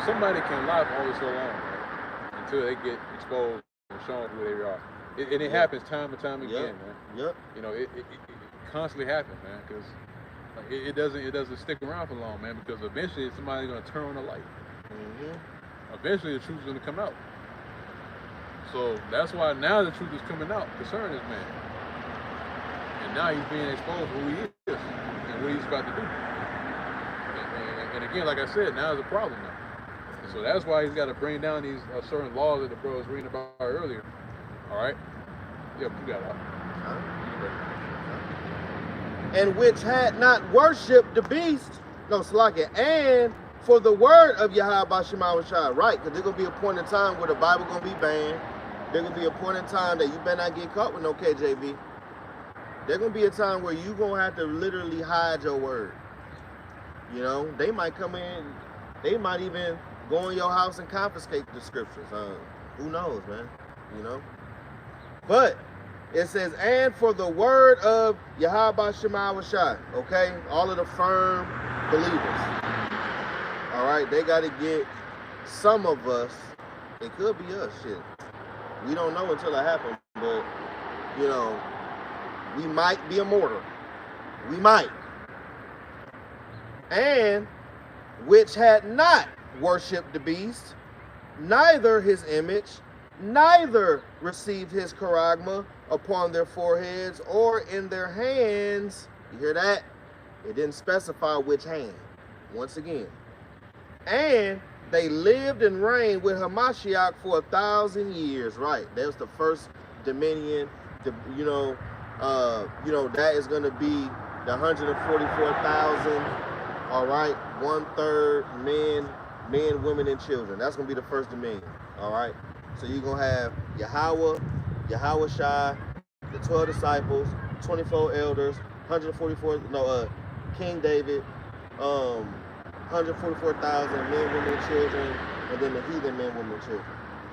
somebody can lie for only so long, man, until they get exposed and shown who they are. And it happens time and time again, man. Yep. You know, it constantly happens, man, because like, it doesn't stick around for long, man, because eventually somebody's gonna turn on the light. Eventually the truth is gonna come out. So that's why now the truth is coming out concerning this man. And now he's being exposed for who he is and what he's about to do. And again, like I said, now is a problem now. And so that's why he's got to bring down these certain laws that the bro was reading about earlier. All right? Yep, you got it. And which had not worshipped the beast, no, Salakia, and for the word of Yahweh Bashim Shah, right? Because there's going to be a point in time where the Bible going to be banned. There's going to be a point in time that you better not get caught with no KJV. There's going to be a time where you're going to have to literally hide your word. You know, they might come in, they might even go in your house and confiscate the scriptures. Who knows, man? You know? But it says, and for the word of Yahweh Shema Shai, okay? All of the firm believers. All right, they got to get some of us. It could be us, shit. We don't know until it happens, but, you know, we might be immortal. We might. And which had not worshipped the beast, neither his image, neither received his charagma upon their foreheads or in their hands. You hear that? It didn't specify which hand. Once again. And they lived and reigned with Hamashiach for 1,000 years. Right. That was the first dominion. You know, that is going to be the 144,000. All right. 1/3 men, women, and children. That's going to be the first dominion. All right. So you're going to have Yahweh Shai, the 12 disciples, 24 elders, King David, 144,000 men, women, and children, and then the heathen men, women, and children.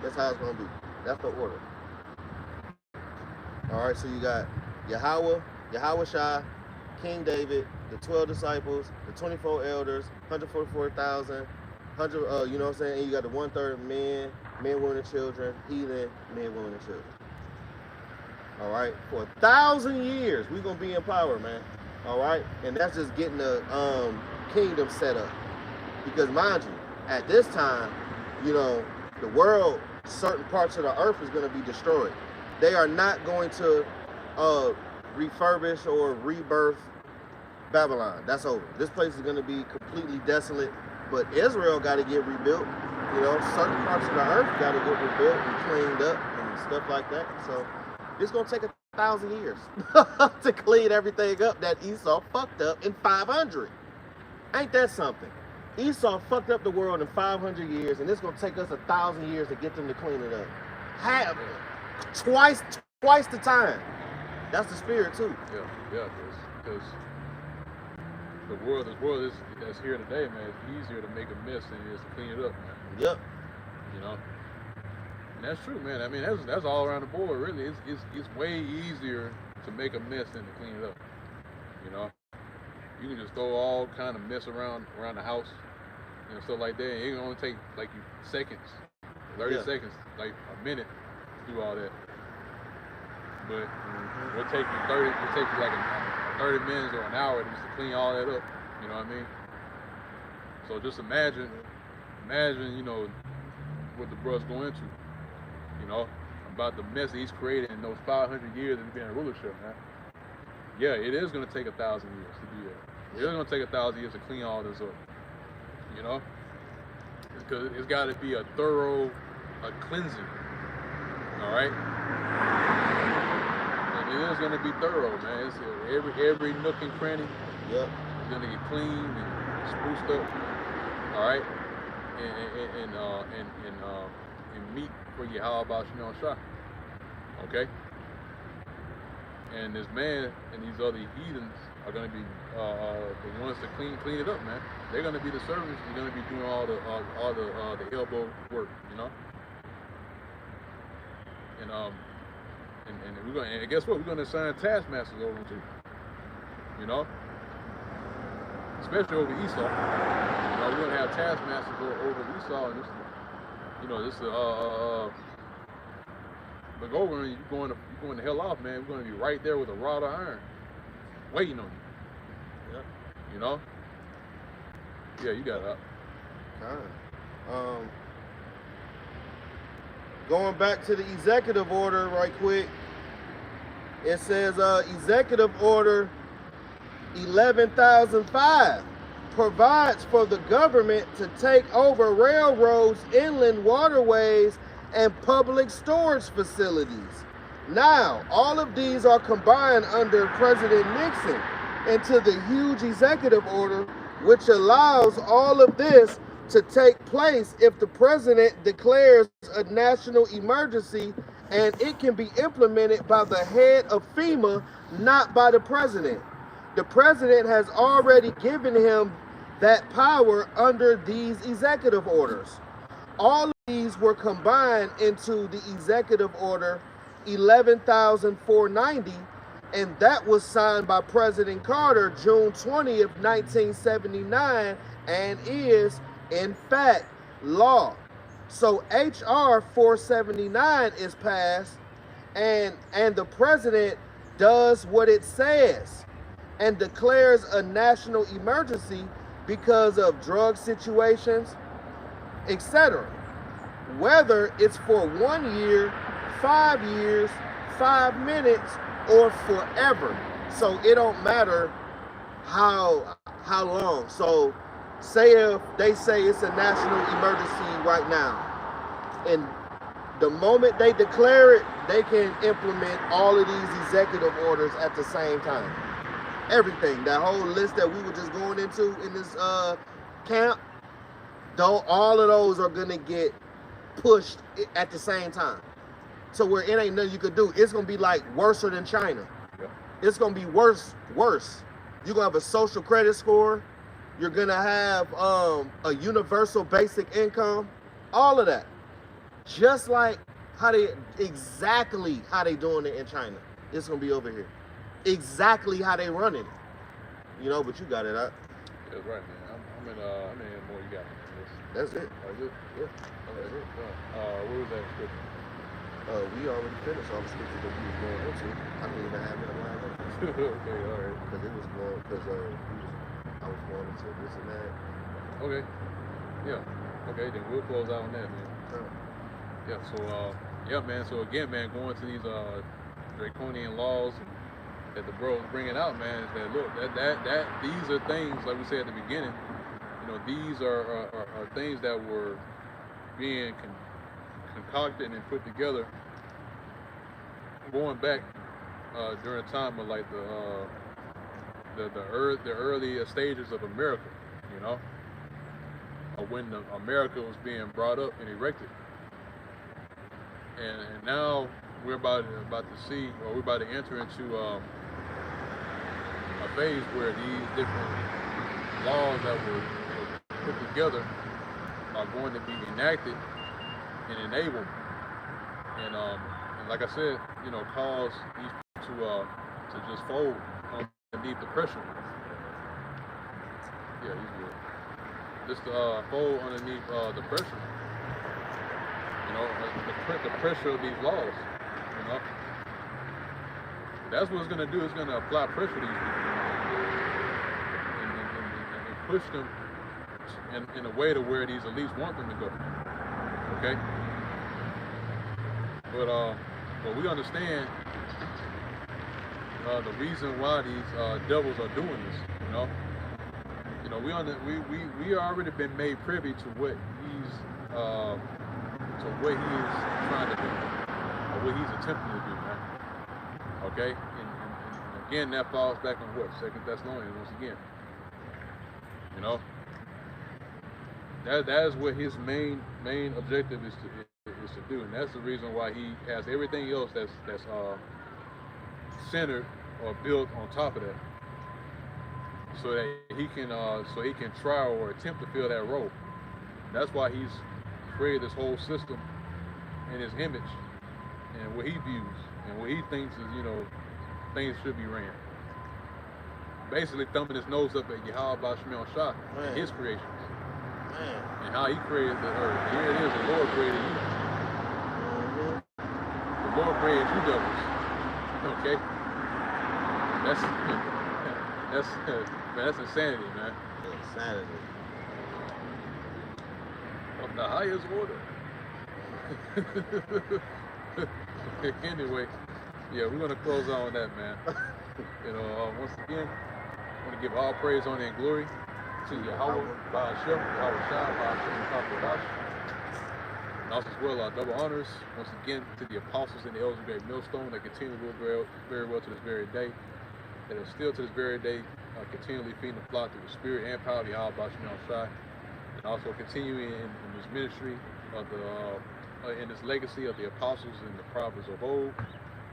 That's how it's going to be. That's the order. All right, so you got Yahweh Shai, King David, the 12 disciples, the 24 elders, 144,000, you know what I'm saying? And you got the 1/3 men, women, and children, heathen, men, women, and children. All right, for 1,000 years, we're going to be in power, man. All right, and that's just getting the kingdom set up. Because mind you, At this time, you know, the world, certain parts of the earth is going to be destroyed. They are not going to refurbish or rebirth Babylon. That's over. This place is going to be completely desolate. But Israel got to get rebuilt. You know, certain parts of the earth got to get rebuilt and cleaned up and stuff like that. So it's going to take 1,000 years to clean everything up that Esau fucked up in 500. Ain't that something? Esau fucked up the world in 500 years, and it's going to take us 1,000 years to get them to clean it up. Twice the time. That's the spirit too. Yeah, because the world that's here today, man, it's easier to make a mess than it is to clean it up, man. Yep. You know, and that's true, man. I mean, that's all around the board, really. It's way easier to make a mess than to clean it up. You know, you can just throw all kind of mess around the house, you know, stuff like that. And it can only take like you seconds, 30 seconds, like a minute to do all that. But it'll take you like 30 minutes or an hour just to clean all that up. You know what I mean? So just imagine, you know, what the bro's going into. You know, about the mess that he's created in those 500 years of being in rulership, man. Yeah, it is going to take 1,000 years to do that. It is going to take 1,000 years to clean all this up. You know, because it's got to be a thorough cleansing. All right. It is going to be thorough, man. It's every nook and cranny. Yep. It's going to get cleaned and spruced up. All right. And meat for you. How about shot? Okay. And this man and these other heathens are going to be the ones to clean it up, man. They're going to be the servants. They're going to be doing all the elbow work, you know. And we're going. And guess what? We're going to assign taskmasters over them too. You know, especially over Esau. You know, we're going to have taskmasters over Esau, and this, you know, this look over and you're going the hell off, man. We're going to be right there with a rod of iron, waiting on you. Yep. You know. Yeah, you got it up. Going back to the executive order right quick, it says executive order 11,005 provides for the government to take over railroads, inland waterways, and public storage facilities. Now, all of these are combined under President Nixon into the huge executive order, which allows all of this to take place if the president declares a national emergency, and it can be implemented by the head of FEMA, not by the president. The president has already given him that power under these executive orders. All of these were combined into the executive order 11,490, and that was signed by President Carter June 20th, 1979, and is in fact law. So HR 479 is passed, and the president does what it says and declares a national emergency because of drug situations, etc. Whether it's for 1 year, 5 years, 5 minutes, or forever. So it don't matter how long. So say if they say it's a national emergency right now, and the moment they declare it, they can implement all of these executive orders at the same time. Everything, that whole list that we were just going into in this camp, though, all of those are gonna get pushed at the same time. So where it ain't nothing you could do. It's gonna be like worse than China. Yeah. It's gonna be worse. You're gonna have a social credit score. You're gonna have a universal basic income. All of that. Just like exactly how they doing it in China. It's gonna be over here. Exactly how they running it. You know, but you got it out. That's right, man. I'm in more. You got it. That's it. That's it. Yeah. That's it. What was that scripture? We already finished all the scriptures that we was going into. I didn't even have it lined up. Okay, all right. Because it was going, I was going into this and that. Okay. Yeah. Okay, then we'll close out on that, man. Sure. Yeah, so yeah, man. So again, man, going to these draconian laws that the bro is bringing out, man, is that look, that these are things like we said at the beginning. You know, these are things that were being concocted and put together going back during the time of like the early stages of America. You know, when America was being brought up and erected. And now we're about to see, or we're about to enter into a phase where these different laws that were put together are going to be enacted and enabled, and like I said, you know, cause these people to just fold underneath the pressure. Yeah, he's good. Just fold underneath the pressure. You know, the pressure of these laws, you know. That's what it's going to do. It's going to apply pressure to these people and push them in a way to where these elites want them to go. Okay? But we understand the reason why these devils are doing this, you know. You know, we already been made privy to what he's what he is trying to do, or what he's attempting to do, man. Okay? And again, that falls back on what? 2 Thessalonians, once again. You know? That is what his main objective is to do, and that's the reason why he has everything else that's centered or built on top of that, so that he can try or attempt to fill that role. That's why he's created this whole system in his image and what he views and what he thinks is, you know, things should be ran. Basically thumbing his nose up at Yahweh Bashmiel Shah and his creations. Man. And how he created the earth. Here it is, the Lord created you. The Lord created you devils. Okay? That's insanity, man. Insanity. Of the highest order. Anyway, yeah, we're gonna close out on that, man. You know, once again, I want to give all praise, honor, and glory to Yahweh, Ba'ashem, Yahweh Shah, Ba'ashem, and Kapodash. And also as well, our double honors, once again, to the apostles and the elders of Great Millstone that continue to work very well to this very day, that are still to this very day continually feeding the flock through the spirit and power of Yahweh Ba'ashem Shai, and also continuing in this ministry of in this legacy of the apostles and the prophets of old.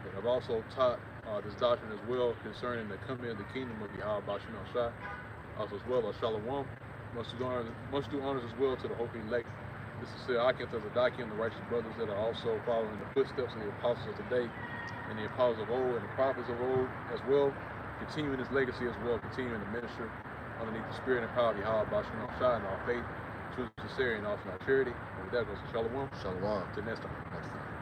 And I've also taught this doctrine as well concerning the coming of the kingdom of Yahweh Ba'ashem Shai. Also as well as Shalom. Must do honors as well to the hope elect. This is Akim Tazadakim, the righteous brothers that are also following the footsteps of the apostles of today and the apostles of old and the prophets of old as well. Continuing this legacy as well, continuing the ministry underneath the spirit and power of Yahweh Ba'ashem Shai in our faith, truth, sincerity, and also in our charity. And with that goes to Shalom. Shalom. Till next time. Next time.